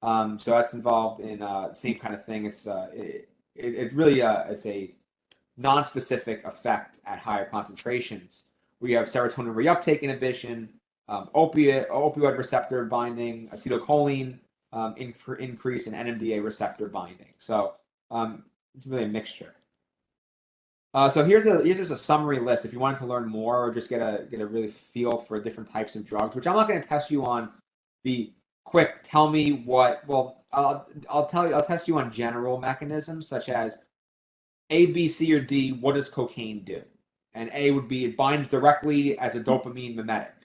so that's involved in same kind of thing. It's really it's a non-specific effect at higher concentrations. We have serotonin reuptake inhibition, opioid receptor binding, acetylcholine increase, and NMDA receptor binding. So it's really a mixture. So here's just a summary list if you wanted to learn more or just get a really feel for different types of drugs, which I'm not going to test you on the quick tell me what. Well, I'll test you on general mechanisms such as A, B, C, or D. What does cocaine do? And A would be it binds directly as a dopamine mimetic,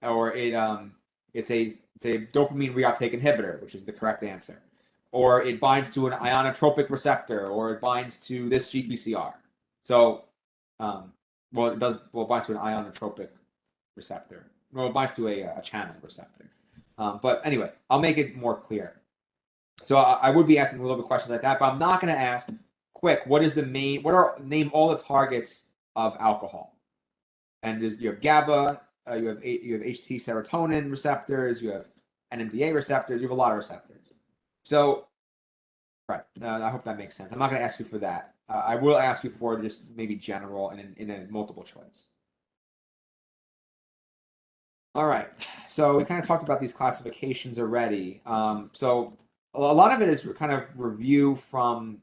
or it's a dopamine reuptake inhibitor, which is the correct answer, or it binds to an ionotropic receptor, or it binds to this GPCR. So, it binds to an ionotropic receptor. Well, it binds to a channel receptor. But anyway, I'll make it more clear. So I would be asking a little bit questions like that, but I'm not going to ask quick. Name all the targets of alcohol? And you have GABA, you have HT serotonin receptors, you have NMDA receptors, you have a lot of receptors. So, right, I hope that makes sense. I'm not going to ask you for that. I will ask you for just maybe general and in a multiple choice. All right, so we kind of talked about these classifications already. So a lot of it is kind of review from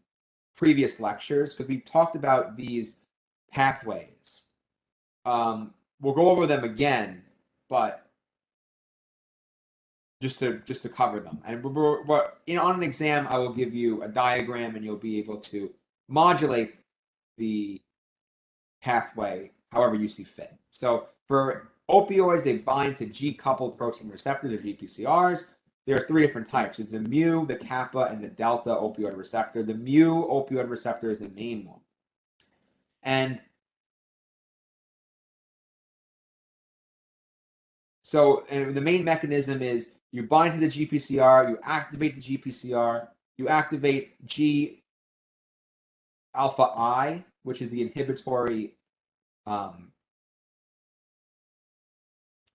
previous lectures because we talked about these pathways. We'll go over them again, but just to cover them. And on an exam, I will give you a diagram, and you'll be able to modulate the pathway however you see fit. So for opioids, they bind to G-coupled protein receptors, or GPCRs. There are three different types. There's the mu, the kappa, and the delta opioid receptor. The mu opioid receptor is the main one. And so the main mechanism is you bind to the GPCR, you activate the GPCR, you activate G alpha I, which is the inhibitory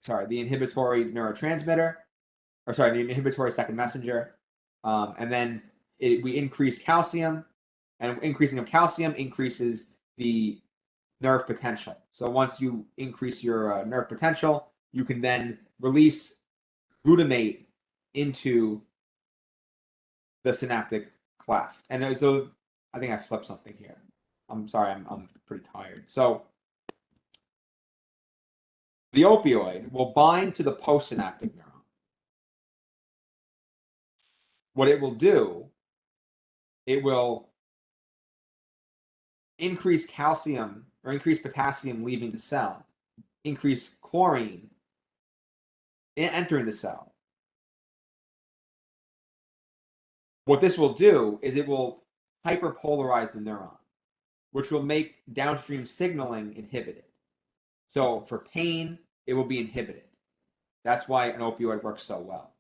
neurotransmitter, the inhibitory second messenger, and then we increase calcium, and increasing of calcium increases the nerve potential. So once you increase your nerve potential, you can then release glutamate into the synaptic cleft. And so I think I flipped something here. I'm sorry, I'm pretty tired. So the opioid will bind to the postsynaptic neuron. What it will do, it will increase calcium or increase potassium leaving the cell, increase chlorine entering the cell. What this will do is it will hyperpolarize the neuron, which will make downstream signaling inhibited. So for pain, it will be inhibited. That's why an opioid works so well.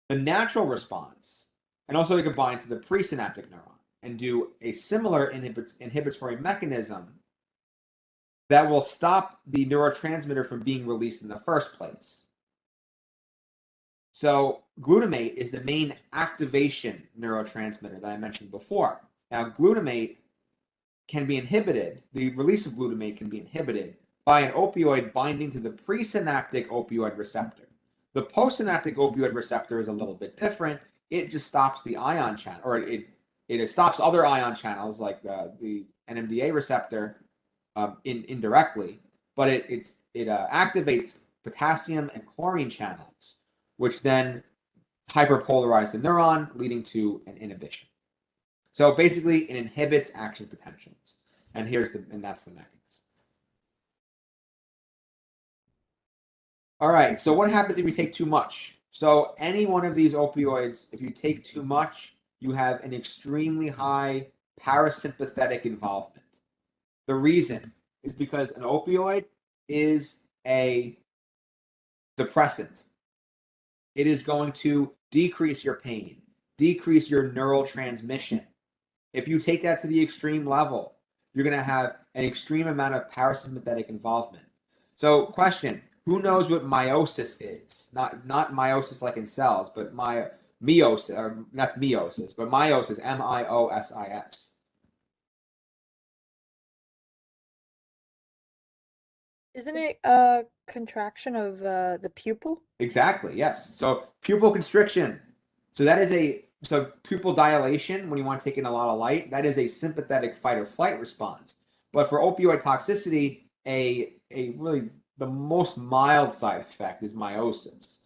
The natural response And also it can bind to the presynaptic neuron and do a similar inhibitory mechanism that will stop the neurotransmitter from being released in the first place. So glutamate is the main activation neurotransmitter that I mentioned before. Now, glutamate can be inhibited, the release of glutamate can be inhibited by an opioid binding to the presynaptic opioid receptor. The postsynaptic opioid receptor is a little bit different. It just stops the ion channel, or it stops other ion channels like the NMDA receptor indirectly, but it activates potassium and chlorine channels, which then hyperpolarize the neuron, leading to an inhibition. So basically, it inhibits action potentials, and that's the mechanism. All right. So what happens if you take too much? So any one of these opioids, if you take too much, you have an extremely high parasympathetic involvement. The reason is because an opioid is a depressant. It is going to decrease your pain, decrease your neural transmission. If you take that to the extreme level, you're going to have an extreme amount of parasympathetic involvement. So question, who knows what meiosis is? Not meiosis like in cells, but meiosis, or not meiosis, but meiosis, M-I-O-S-I-S. Isn't it a contraction of the pupil? Exactly, yes. So pupil constriction. So that is pupil dilation, when you want to take in a lot of light, that is a sympathetic fight or flight response. But for opioid toxicity, a really the most mild side effect is meiosis,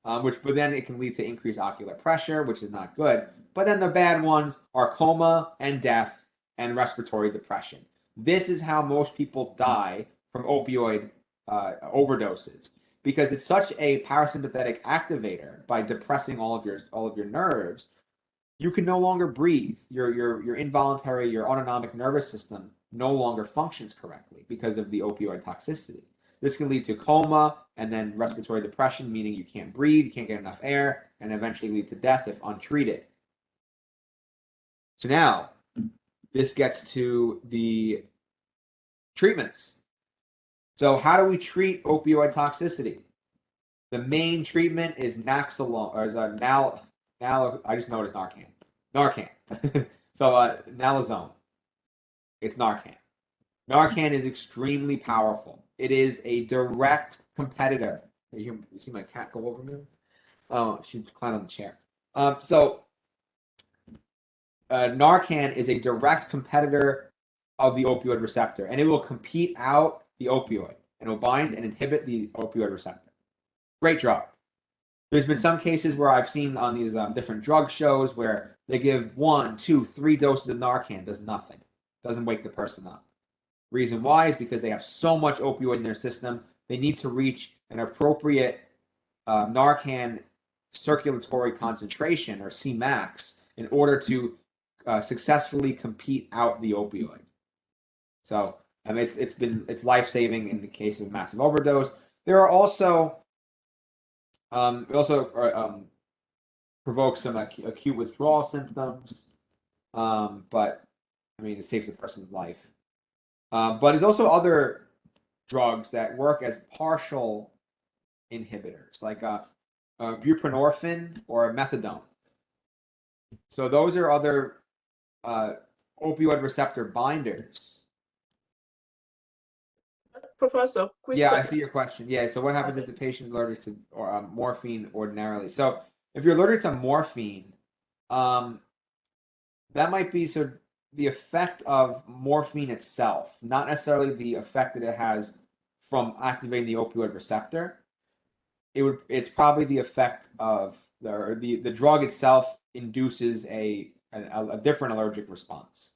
but then it can lead to increased ocular pressure, which is not good. But then the bad ones are coma and death and respiratory depression. This is how most people die from opioid overdoses, because it's such a parasympathetic activator. By depressing all of your nerves, you can no longer breathe. Your involuntary, your autonomic nervous system no longer functions correctly because of the opioid toxicity. This can lead to coma and then respiratory depression, meaning you can't breathe, you can't get enough air, and eventually lead to death if untreated. So now, this gets to the treatments. So how do we treat opioid toxicity? The main treatment is Naxalone, or is I just know it's Narcan. Narcan. So naloxone. It's Narcan. Narcan is extremely powerful. It is a direct competitor. You see my cat go over me? Oh, she climbed on the chair. Narcan is a direct competitor of the opioid receptor, and it will compete out the opioid, and it will bind and inhibit the opioid receptor. Great drug. There's been some cases where I've seen on these different drug shows where they give 1, 2, 3 doses of Narcan, does nothing. Doesn't wake the person up. Reason why is because they have so much opioid in their system, they need to reach an appropriate Narcan circulatory concentration, or Cmax, in order to successfully compete out the opioid. So it's life-saving in the case of massive overdose. There are also provokes some acute withdrawal symptoms, but I mean it saves the person's life. But there's also other drugs that work as partial inhibitors, like buprenorphine or methadone. So those are other opioid receptor binders. Professor, quick Yeah, I question. see your question. Yeah, so what happens if the patient's allergic to morphine ordinarily? So if you're allergic to morphine, that might be the effect of morphine itself, not necessarily the effect that it has from activating the opioid receptor. It's probably the effect of the drug itself induces a different allergic response.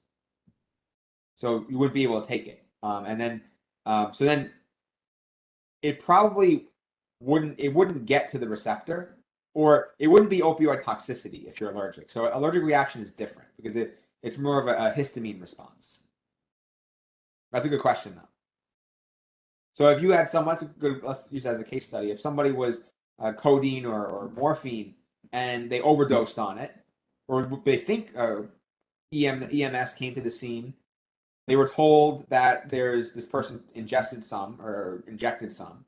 So you wouldn't be able to take it. So then it probably wouldn't get to the receptor, or it wouldn't be opioid toxicity if you're allergic. So allergic reaction is different because it's more of a histamine response. That's a good question, though. So if you had someone, let's use that as a case study. If somebody was codeine or morphine and they overdosed on it, or they think EMS came to the scene. They were told that there's this person ingested some or injected some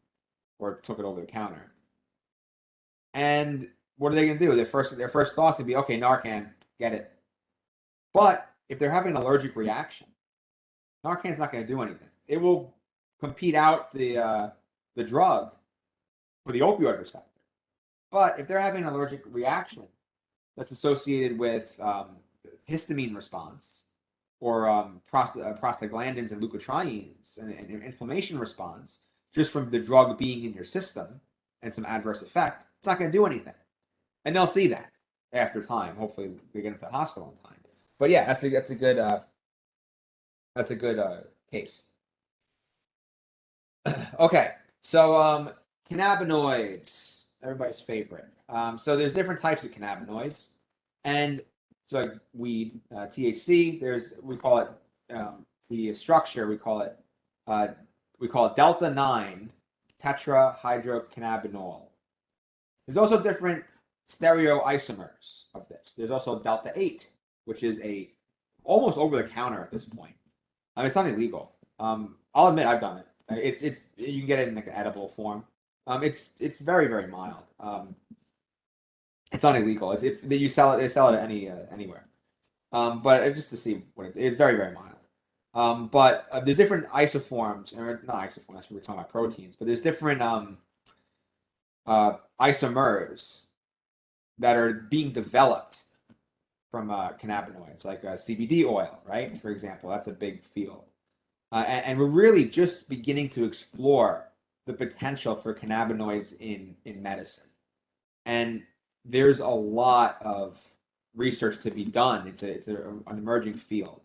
or took it over the counter. And what are they going to do? Their first thoughts would be, okay, Narcan, get it. But if they're having an allergic reaction, Narcan's not going to do anything. It will compete out the drug for the opioid receptor. But if they're having an allergic reaction that's associated with histamine response or prostaglandins and leukotrienes and inflammation response just from the drug being in your system and some adverse effect, it's not going to do anything. And they'll see that after time. Hopefully they get into the hospital in time. But yeah, that's a good case. Okay, so cannabinoids, everybody's favorite. So there's different types of cannabinoids, and so like weed, THC. We call it the structure. We call it delta 9 tetrahydrocannabinol. There's also different stereoisomers of this. There's also delta 8, which is almost over the counter at this point. I mean, it's not illegal. I'll admit I've done it. It's you can get it in like an edible form. It's very, very mild. It's not illegal. They sell it anywhere. But just to see what it's very, very mild. But there's different isoforms, or not isoforms. That's what we're talking about, proteins. But there's different isomers that are being developed from cannabinoids, like CBD oil, right? For example, that's a big field. And we're really just beginning to explore the potential for cannabinoids in medicine. And there's a lot of research to be done. It's an emerging field.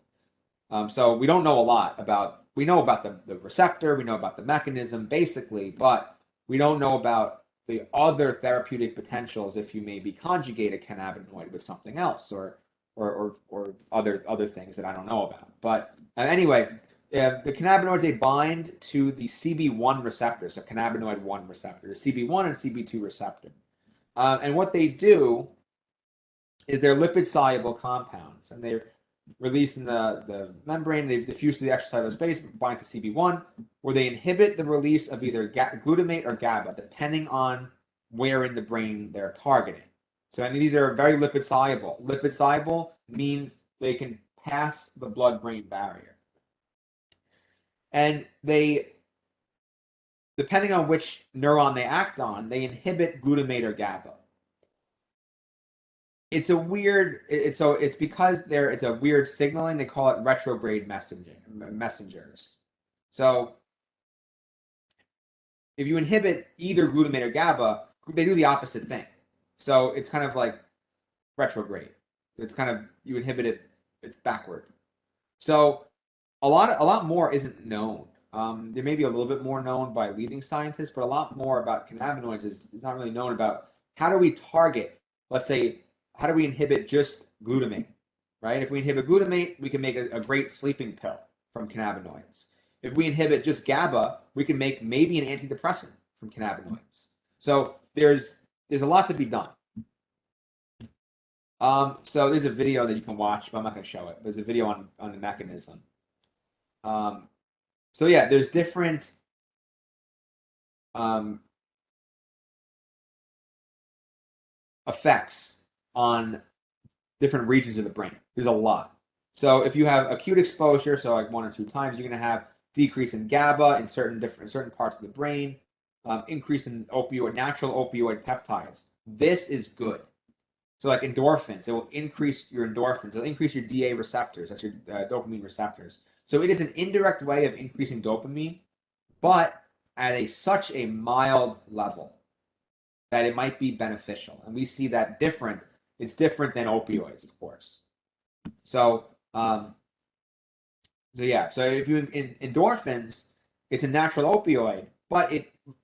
So we don't know a lot about, we know about the receptor, we know about the mechanism basically, but we don't know about the other therapeutic potentials if you maybe conjugate a cannabinoid with something else or other things that I don't know about. But anyway, the cannabinoids, they bind to the CB1 receptor, so cannabinoid 1 receptor, the CB1 and CB2 receptor. And what they do is they're lipid-soluble compounds, and they're released in the membrane. They diffuse to the extracellular space, bind to CB1, where they inhibit the release of either glutamate or Gaba, depending on where in the brain they're targeting. So I mean, these are very lipid-soluble. Lipid-soluble means they can pass the blood-brain barrier. And they, depending on which neuron they act on, they inhibit glutamate or Gaba. It's a weird, it's because it's a weird signaling. They call it retrograde messengers. So if you inhibit either glutamate or Gaba, they do the opposite thing. So it's kind of like retrograde. It's kind of, you inhibit it, it's backward. So a lot more isn't known. There may be a little bit more known by leading scientists, but a lot more about cannabinoids is not really known about how do we target, let's say, how do we inhibit just glutamate, right? If we inhibit glutamate, we can make a great sleeping pill from cannabinoids. If we inhibit just GABA, we can make maybe an antidepressant from cannabinoids. So there's a lot to be done. So there's a video that you can watch, but I'm not going to show it. There's a video on the mechanism. So yeah, there's different effects on different regions of the brain. There's a lot. So if you have acute exposure, so like 1 or 2 times, you're going to have decrease in GABA in certain parts of the brain, increase in natural opioid peptides. This is good. So like endorphins, it will increase your endorphins. It'll increase your DA receptors. That's your dopamine receptors. So it is an indirect way of increasing dopamine, but at such a mild level that it might be beneficial. And we see that different. It's different than opioids, of course. So, yeah. So if you endorphins, it's a natural opioid, but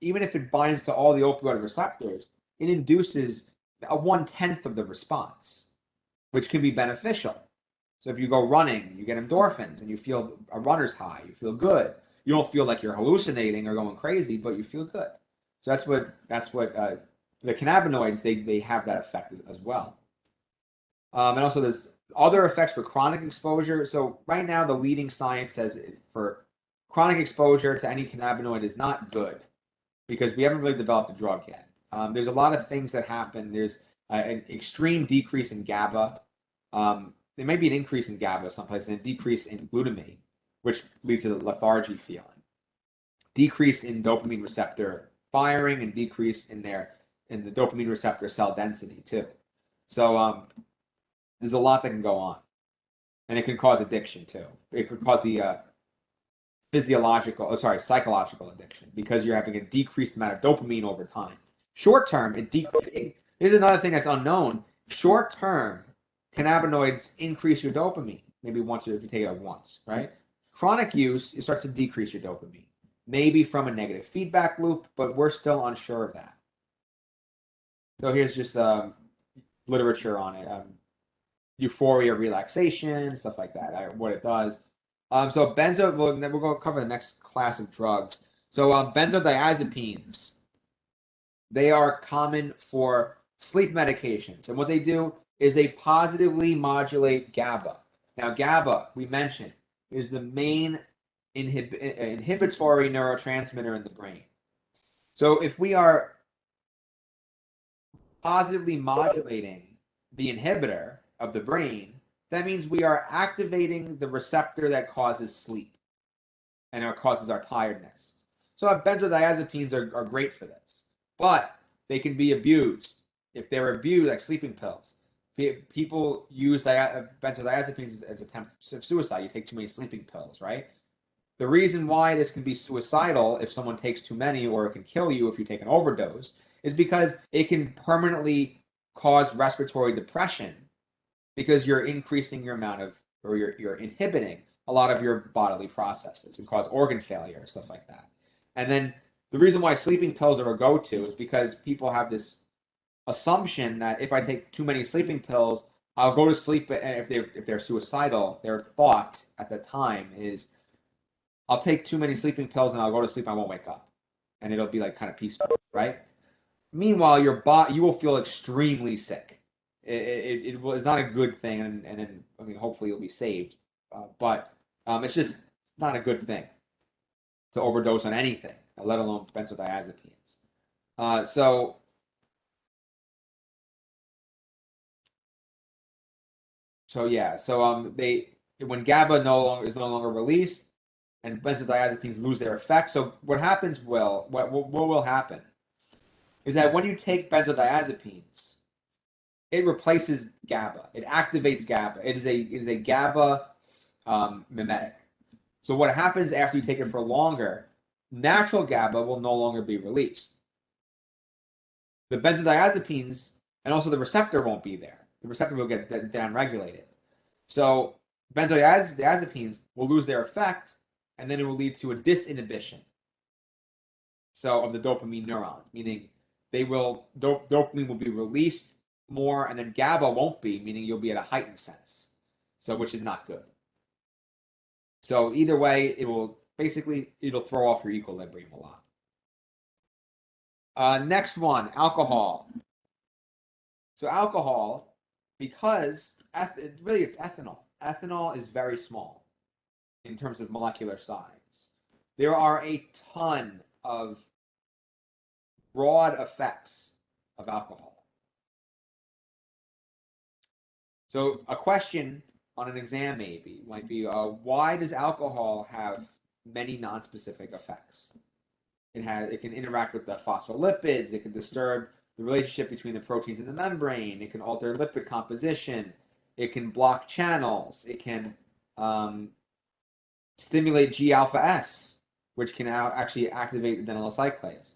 even if it binds to all the opioid receptors, it induces a 1/10 of the response, which can be beneficial. So if you go running, you get endorphins, and you feel a runner's high. You feel good. You don't feel like you're hallucinating or going crazy, but you feel good. So that's what the cannabinoids, they have that effect as well. And also there's other effects for chronic exposure. So right now the leading science says for chronic exposure to any cannabinoid is not good because we haven't really developed a drug yet. There's a lot of things that happen. There's an extreme decrease in Gaba. There may be an increase in Gaba someplace and a decrease in glutamate, which leads to the lethargy feeling. Decrease in dopamine receptor firing and decrease in the dopamine receptor cell density too. So there's a lot that can go on, and it can cause addiction too. It could cause the psychological addiction because you're having a decreased amount of dopamine over time. Short term, here's another thing that's unknown. Short term, cannabinoids increase your dopamine. Maybe once if you take it once, right? Chronic use, it starts to decrease your dopamine. Maybe from a negative feedback loop, but we're still unsure of that. So here's just literature on it. Euphoria, relaxation, stuff like that, what it does. So we're going to cover the next class of drugs. So benzodiazepines, they are common for sleep medications. And what they do is they positively modulate GABA. Now, GABA, we mentioned, is the main inhibitory neurotransmitter in the brain. So if we are positively modulating the inhibitor of the brain, that means we are activating the receptor that causes sleep and it causes our tiredness. So benzodiazepines are great for this, but they can be abused. If they're abused, like sleeping pills, people use benzodiazepines as attempts of suicide. You take too many sleeping pills, right? The reason why this can be suicidal if someone takes too many, or it can kill you if you take an overdose, is because it can permanently cause respiratory depression because you're increasing your amount of, or you're inhibiting a lot of your bodily processes and cause organ failure, stuff like that. And then the reason why sleeping pills are a go-to is because people have this assumption that if I take too many sleeping pills, I'll go to sleep. And if they're suicidal, their thought at the time is, I'll take too many sleeping pills and I'll go to sleep. I won't wake up, and it'll be like kind of peaceful, right? Meanwhile, you will feel extremely sick. It's not a good thing, and then I mean, hopefully you'll be saved, but it's just not a good thing to overdose on anything, let alone benzodiazepines. So when GABA is no longer released, and benzodiazepines lose their effect. So what will happen is that when you take benzodiazepines, it replaces GABA. It activates GABA. It is a GABA mimetic. So what happens after you take it for longer, natural GABA will no longer be released. The benzodiazepines and also the receptor won't be there. The receptor will get downregulated. So benzodiazepines will lose their effect, and then it will lead to a disinhibition. So of the dopamine neuron, meaning dopamine will be released more, and then GABA won't be, meaning you'll be at a heightened sense. So which is not good. So either way, it'll throw off your equilibrium a lot. Next one, alcohol. So alcohol, because it's ethanol. Ethanol is very small in terms of molecular size. There are a ton of broad effects of alcohol. So a question on an exam might be, why does alcohol have many non-specific effects? It can interact with the phospholipids. It can disturb the relationship between the proteins in the membrane. It can alter lipid composition. It can block channels. It can stimulate G-alpha-S, which can now actually activate the adenylyl cyclase.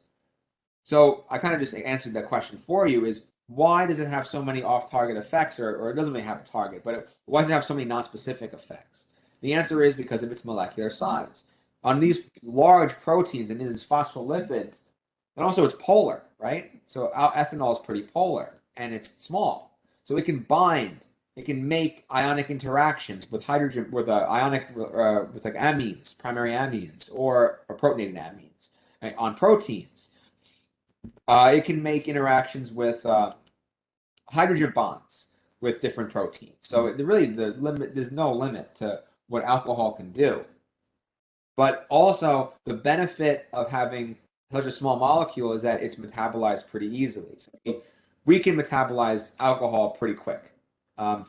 So I kind of just answered that question for you, is why does it have so many off-target effects, or it doesn't really have a target, but why does it have so many non-specific effects? The answer is because of its molecular size. On these large proteins and these phospholipids, and also it's polar, right? So ethanol is pretty polar, and it's small. So it can bind, it can make ionic interactions with hydrogen, with like amines, primary amines, or protonated amines, right, on proteins. It can make interactions with hydrogen bonds. with different proteins. So really, there's no limit to what alcohol can do. But also, the benefit of having such a small molecule is that it's metabolized pretty easily. So we can metabolize alcohol pretty quick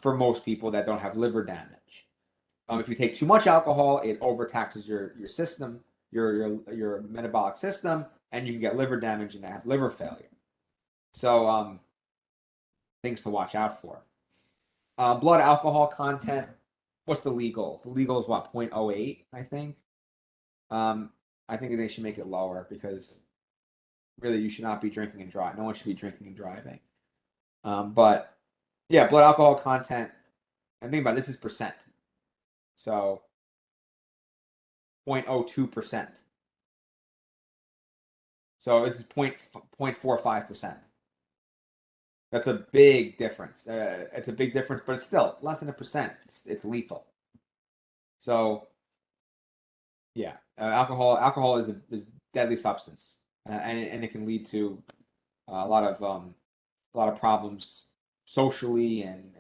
for most people that don't have liver damage. If you take too much alcohol, it overtaxes your system, your metabolic system, and you can get liver damage and have liver failure. So things to watch out for. Blood alcohol content. What's the legal? The legal is what, 0.08, I think. I think they should make it lower because really you should not be drinking and driving. No one should be drinking and driving. But yeah, blood alcohol content. And think about it, this is percent. So 0.02%. So this is 0.45%. That's a big difference. It's a big difference, but it's still less than 1%. It's lethal. So yeah, alcohol is a deadly substance, and it can lead to a lot of problems socially and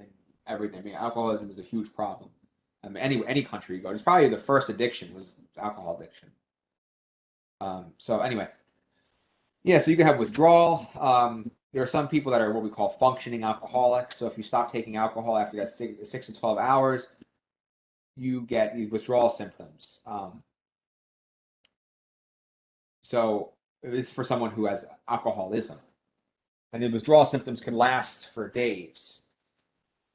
everything. I mean, alcoholism is a huge problem. I mean, any country you go, it's probably the first addiction was alcohol addiction. So anyway, yeah, so you can have withdrawal. There are some people that are what we call functioning alcoholics. So if you stop taking alcohol after that 6 to 12 hours, you get these withdrawal symptoms. So it's for someone who has alcoholism. And the withdrawal symptoms can last for days.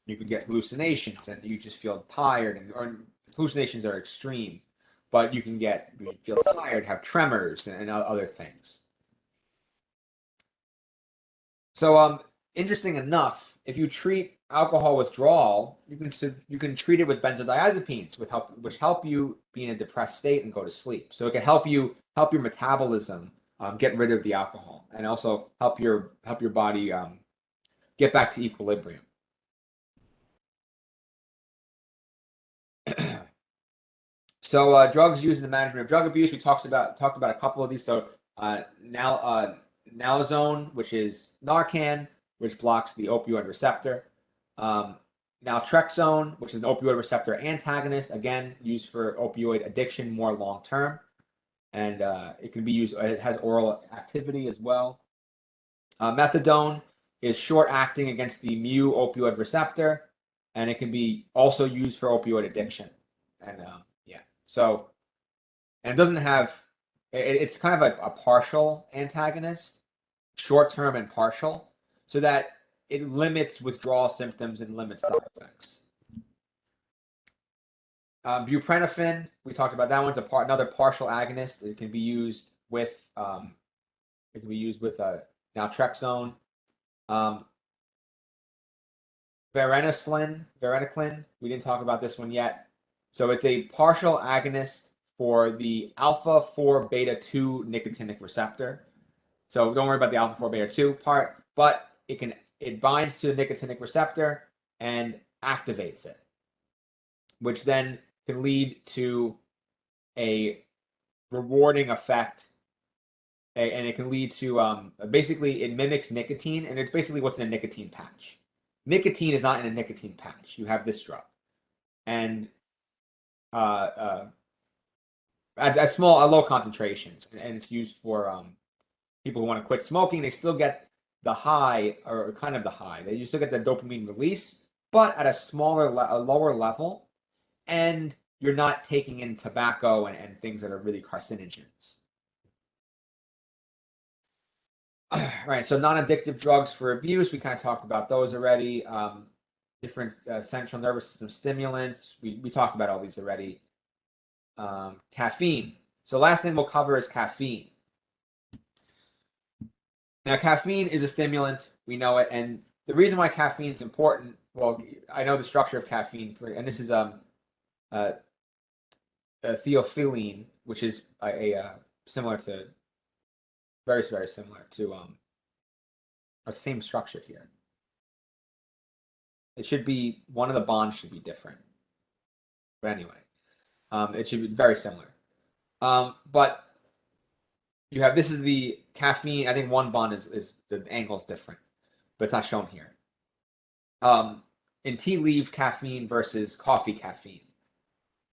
You can get hallucinations and you just feel tired, or hallucinations are extreme, but you can feel tired, have tremors and other things. So interesting enough, if you treat alcohol withdrawal, you can treat it with benzodiazepines, which help you be in a depressed state and go to sleep. So it can help your metabolism get rid of the alcohol, and also help your body get back to equilibrium. So drugs used in the management of drug abuse. We talked about a couple of these. So naltrexone, which is Narcan, which blocks the opioid receptor. Naltrexone, which is an opioid receptor antagonist, again used for opioid addiction more long term, and it can be used. It has oral activity as well. Methadone is short acting against the mu opioid receptor, and it can be also used for opioid addiction. And yeah, so, and it doesn't have. It's kind of a partial antagonist, short term and partial, so that it limits withdrawal symptoms and limits side effects. Buprenorphine, we talked about that one's another partial agonist. It can be used with naltrexone. Varenicline, we didn't talk about this one yet. So it's a partial agonist for the alpha 4 beta 2 nicotinic receptor. So don't worry about the alpha 4 beta 2 part, but it binds to the nicotinic receptor and activates it, which then can lead to a rewarding effect, and it can lead to basically it mimics nicotine, and it's basically what's in a nicotine patch. Nicotine is not in a nicotine patch. You have this drug, and at low concentrations, and it's used for people who want to quit smoking. They still get the high, or kind of the high. They still get the dopamine release, but at a lower level, and you're not taking in tobacco and things that are really carcinogens. Right, so non-addictive drugs for abuse, we kind of talked about those already. Different central nervous system stimulants, we talked about all these already. Caffeine. So last thing we'll cover is caffeine. Now, caffeine is a stimulant, we know it, and the reason why caffeine is important, well, I know the structure of caffeine, and this is theophylline, which is similar to, very, very similar to a same structure here. It should be, one of the bonds should be different. But anyway, it should be very similar. But you have, this is the caffeine, I think one bond is the angle is different, but it's not shown here. in tea leaf caffeine versus coffee caffeine.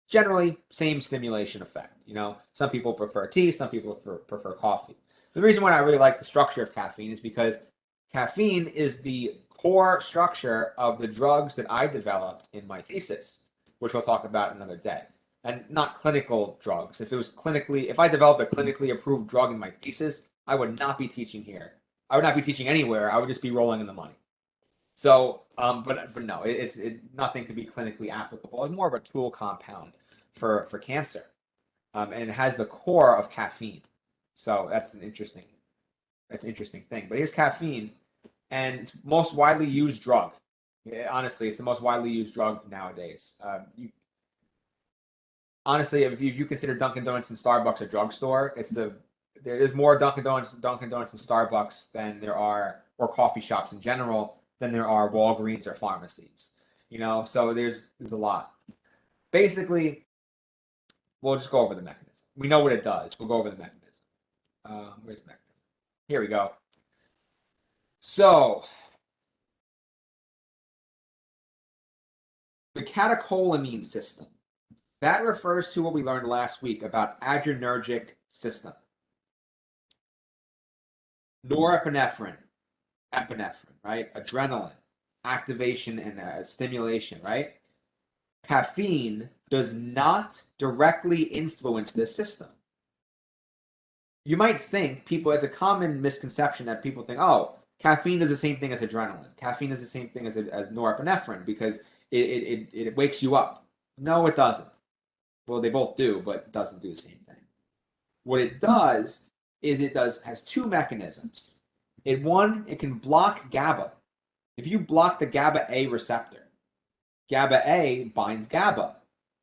Generally, same stimulation effect. You know, some people prefer tea, some people prefer coffee. The reason why I really like the structure of caffeine is because caffeine is the core structure of the drugs that I developed in my thesis, which we'll talk about another day. And not clinical drugs. If I developed a clinically approved drug in my thesis, I would not be teaching here. I would not be teaching anywhere. I would just be rolling in the money. So, but no, it's nothing to be clinically applicable. It's more of a tool compound for cancer, and it has the core of caffeine. So that's an interesting thing. But here's caffeine, and it's most widely used drug. Honestly, it's the most widely used drug nowadays. Honestly, if you consider Dunkin' Donuts and Starbucks a drugstore, there's more Dunkin' Donuts and Starbucks than there are, or coffee shops in general, than there are Walgreens or pharmacies. You know, so there's a lot. Basically, we'll just go over the mechanism. We know what it does. We'll go over the mechanism. Where's the mechanism? Here we go. So, the catecholamine system. That refers to what we learned last week about adrenergic system. Norepinephrine, epinephrine, right? Adrenaline, activation and stimulation, right? Caffeine does not directly influence this system. You might think it's a common misconception that people think, oh, caffeine does the same thing as adrenaline. Caffeine does the same thing as norepinephrine because it wakes you up. No, it doesn't. Well, they both do, but it doesn't do the same thing. What it does is has two mechanisms. It can block Gaba. If you block the Gaba A receptor, Gaba A binds Gaba,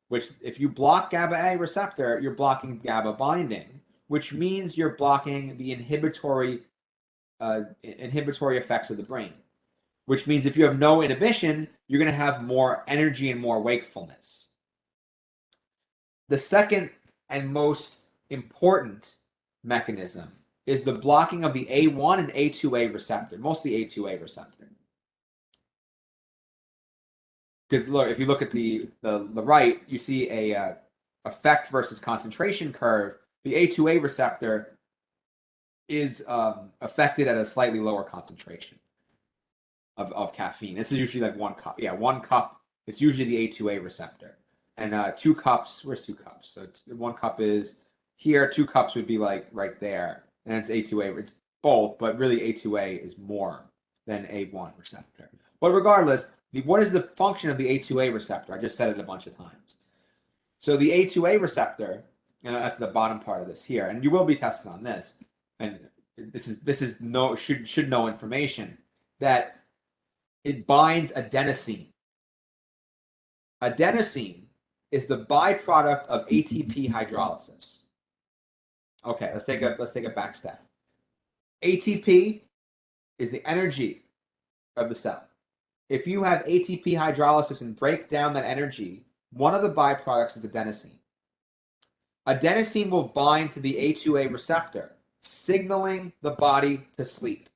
which if you block Gaba A receptor, you're blocking Gaba binding, which means you're blocking the inhibitory effects of the brain. Which means if you have no inhibition, you're going to have more energy and more wakefulness. The second and most important mechanism is the blocking of the A1 and A2a receptor, mostly A2a receptor. Because look, if you look at the right, you see a effect versus concentration curve. The A2a receptor is affected at a slightly lower concentration of caffeine. This is usually like 1 cup. Yeah, 1 cup. It's usually the A2a receptor. And 2 cups, where's 2 cups? So 1 cup is here, 2 cups would be like right there. And it's A2A, it's both, but really A2A is more than A1 receptor. But regardless, what is the function of the A2A receptor? I just said it a bunch of times. So the A2A receptor, that's the bottom part of this here, and you will be tested on this, and this should know information, that it binds adenosine. Adenosine is the byproduct of ATP hydrolysis. Okay, let's take a back step. ATP is the energy of the cell. If you have ATP hydrolysis and break down that energy, one of the byproducts is adenosine. Adenosine will bind to the A2A receptor, signaling the body to sleep.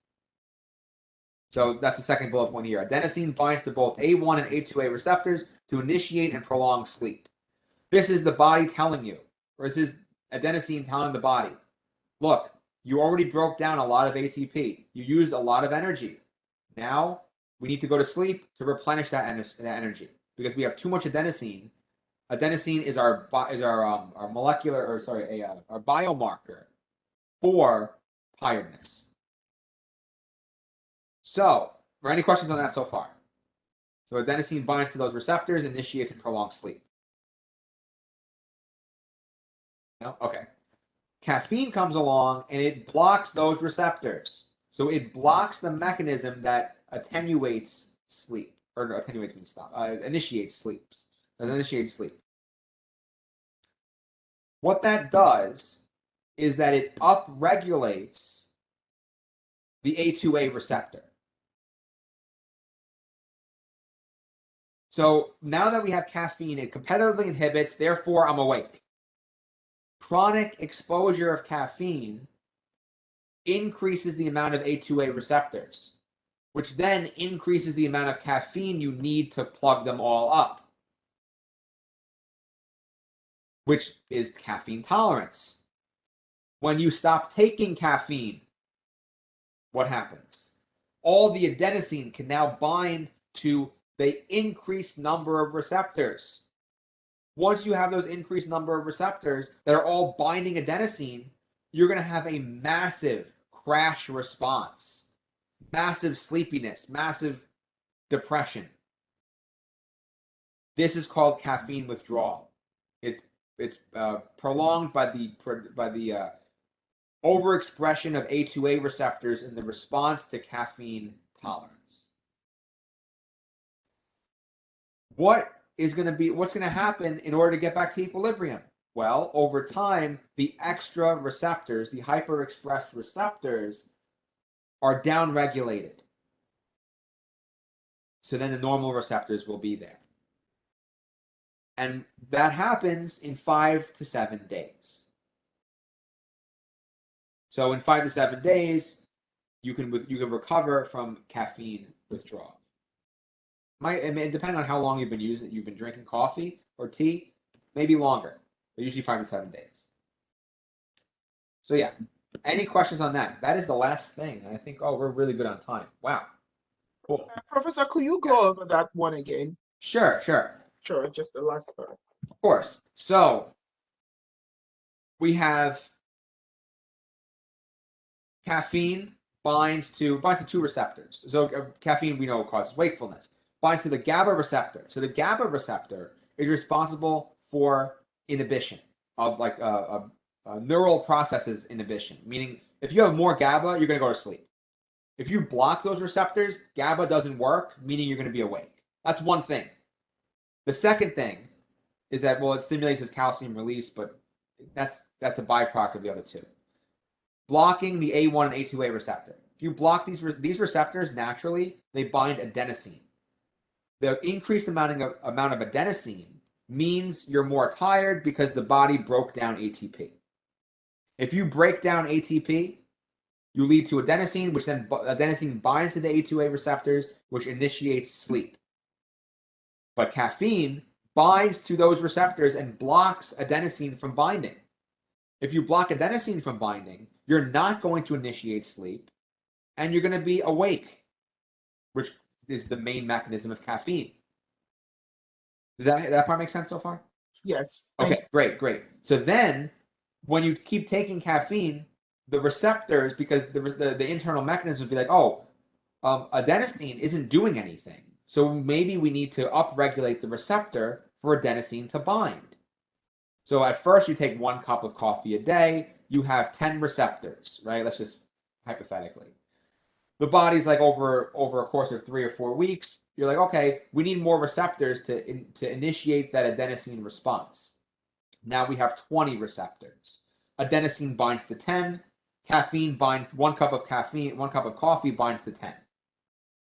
So that's the second bullet point here. Adenosine binds to both A1 and A2A receptors to initiate and prolong sleep. This is the body telling you, or this is adenosine telling the body, look, you already broke down a lot of ATP. You used a lot of energy. Now we need to go to sleep to replenish that energy because we have too much adenosine. Adenosine is our biomarker for tiredness. So, are any questions on that so far? So adenosine binds to those receptors, initiates and prolongs sleep. No? Okay. Caffeine comes along and it blocks those receptors. So it blocks the mechanism that attenuates sleep. Or no, attenuates means stop. Initiates sleep. Initiates sleep. What that does is that it upregulates the A2A receptor. So now that we have caffeine, it competitively inhibits, therefore I'm awake. Chronic exposure of caffeine increases the amount of A2A receptors. which then increases the amount of caffeine you need to plug them all up, which is caffeine tolerance. When you stop taking caffeine, what happens? All the adenosine can now bind to the increased number of receptors. Once you have those increased number of receptors that are all binding adenosine, you're going to have a massive crash response, massive sleepiness, massive depression. This is called caffeine withdrawal. It's prolonged by the overexpression of A2a receptors in the response to caffeine tolerance. What's going to happen in order to get back to equilibrium? Well, over time, the extra receptors, the hyperexpressed receptors, are downregulated. So then the normal receptors will be there. And that happens in 5 to 7 days. So in 5 to 7 days, you can recover from caffeine withdrawal. Depending on how long you've been drinking coffee or tea, maybe longer, but usually 5 to 7 days. So yeah, any questions on that? That is the last thing. I think, we're really good on time. Wow, cool. Professor, could you go over that one again? Sure. Sure, just the last part. Of course. So we have caffeine binds to 2 receptors. So caffeine, we know, causes wakefulness. Binds to the Gaba receptor. So the Gaba receptor is responsible for inhibition of neural processes inhibition. Meaning, if you have more Gaba, you're going to go to sleep. If you block those receptors, Gaba doesn't work, meaning you're going to be awake. That's one thing. The second thing is that, it stimulates its calcium release, but that's a byproduct of the other two. Blocking the A1 and A2a receptor. If you block these receptors naturally, they bind adenosine. The increased amount of adenosine means you're more tired because the body broke down ATP. If you break down ATP, you lead to adenosine, which then adenosine binds to the A2a receptors, which initiates sleep. But caffeine binds to those receptors and blocks adenosine from binding. If you block adenosine from binding, you're not going to initiate sleep, and you're going to be awake, which is the main mechanism of caffeine. Does that part make sense so far? Yes. Okay, great. So then, when you keep taking caffeine, the receptors, because the internal mechanism would be like, adenosine isn't doing anything. So maybe we need to upregulate the receptor for adenosine to bind. So at first you take 1 cup of coffee a day, you have 10 receptors, right? Let's just hypothetically. The body's like over a course of 3 or 4 weeks, you're like, okay, we need more receptors to initiate that adenosine response. Now we have 20 receptors. Adenosine binds to 10, caffeine binds 1 cup of coffee binds to 10.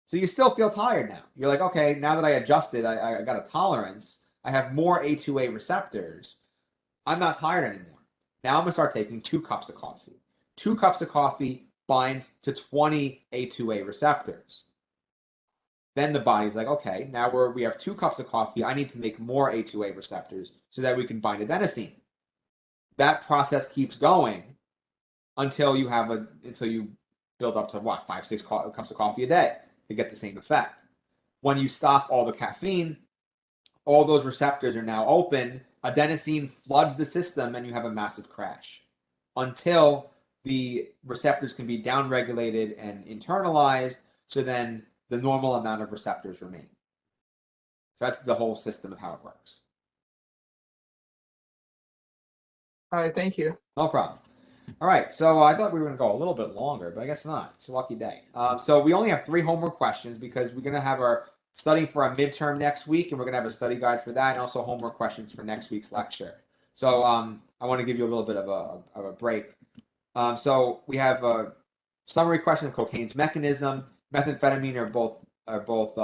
So you still feel tired now. You're like, okay, now that I adjusted, I got a tolerance, I have more A2a receptors, I'm not tired anymore. Now I'm going to start taking 2 cups of coffee. 2 cups of coffee binds to 20 A2a receptors. Then the body's like, okay, now we have 2 cups of coffee, I need to make more A2a receptors so that we can bind adenosine. That process keeps going until you build up to 5-6 cups of coffee a day to get the same effect. When you stop all the caffeine, all those receptors are now open, adenosine floods the system, and you have a massive crash until the receptors can be downregulated and internalized, so then the normal amount of receptors remain. So that's the whole system of how it works. All right, thank you. No problem. All right, so I thought we were going to go a little bit longer, but I guess not. It's a lucky day. So we only have 3 homework questions because we're going to have our studying for our midterm next week, and we're going to have a study guide for that, and also homework questions for next week's lecture. So I want to give you a little bit of a break. So we have a summary question of cocaine's mechanism. Methamphetamine are both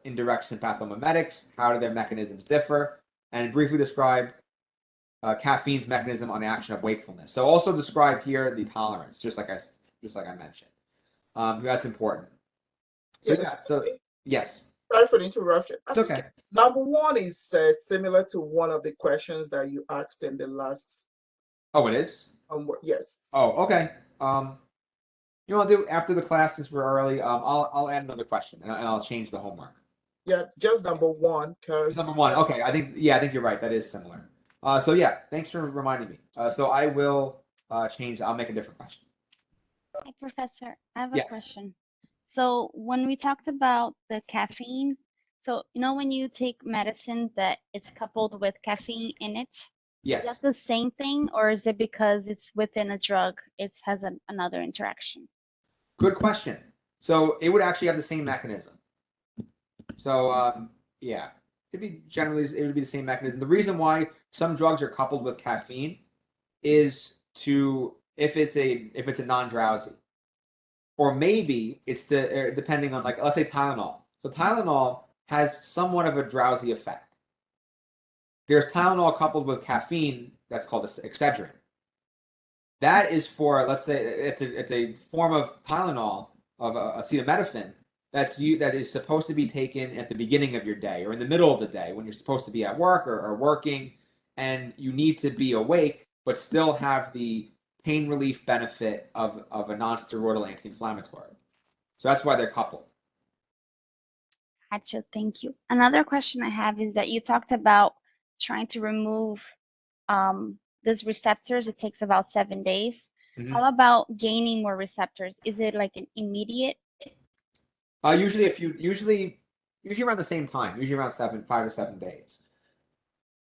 indirect sympathomimetics. How do their mechanisms differ? And briefly describe caffeine's mechanism on the action of wakefulness. So also describe here the tolerance, just like I mentioned. That's important. So Yes. yes, Sorry for the interruption. I it's think okay. number one is similar to one of the questions that you asked in the last. Oh, it is. Yes. Oh, okay. You want to do after the class since we're early? I'll add another question and I'll change the homework. Yeah, just number one, because Number one. Okay, I think you're right. That is similar. So yeah, thanks for reminding me. So I will change. I'll make a different question. Hey, Professor, I have a Yes. question. So when we talked about the caffeine, so when you take medicine that it's coupled with caffeine in it, is Yes. that the same thing, or is it because it's within a drug, it has another interaction? Good question. So it would actually have the same mechanism. So yeah, it would be the same mechanism. The reason why some drugs are coupled with caffeine is if it's a non-drowsy, or maybe it's depending on, like, let's say Tylenol. So Tylenol has somewhat of a drowsy effect. There's Tylenol coupled with caffeine that's called Excedrin. That is for, let's say, it's a form of Tylenol, of acetaminophen, that is supposed to be taken at the beginning of your day or in the middle of the day when you're supposed to be at work or working, and you need to be awake but still have the pain relief benefit of a non-steroidal anti-inflammatory. So that's why they're coupled. Gotcha, thank you. Another question I have is that you talked about trying to remove these receptors. It takes about 7 days. Mhm. How about gaining more receptors? Is it like an immediate? Usually around the same time, usually around 5 to 7 days.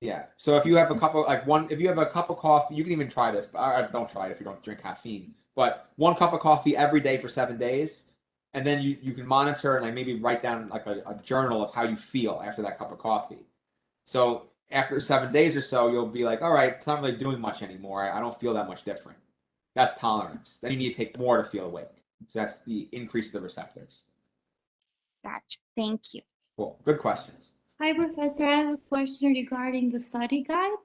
Yeah. So if you have a cup of if you have a cup of coffee, you can even try this, but don't try it if you don't drink caffeine. But 1 cup of coffee every day for 7 days, and then you can monitor and maybe write down like a journal of how you feel after that cup of coffee. So after 7 days or so, you'll be like, all right, it's not really doing much anymore. I don't feel that much different. That's tolerance. Then you need to take more to feel awake. So that's the increase of the receptors. Gotcha. Thank you. Cool. Good questions. Hi, Professor. I have a question regarding the study guide.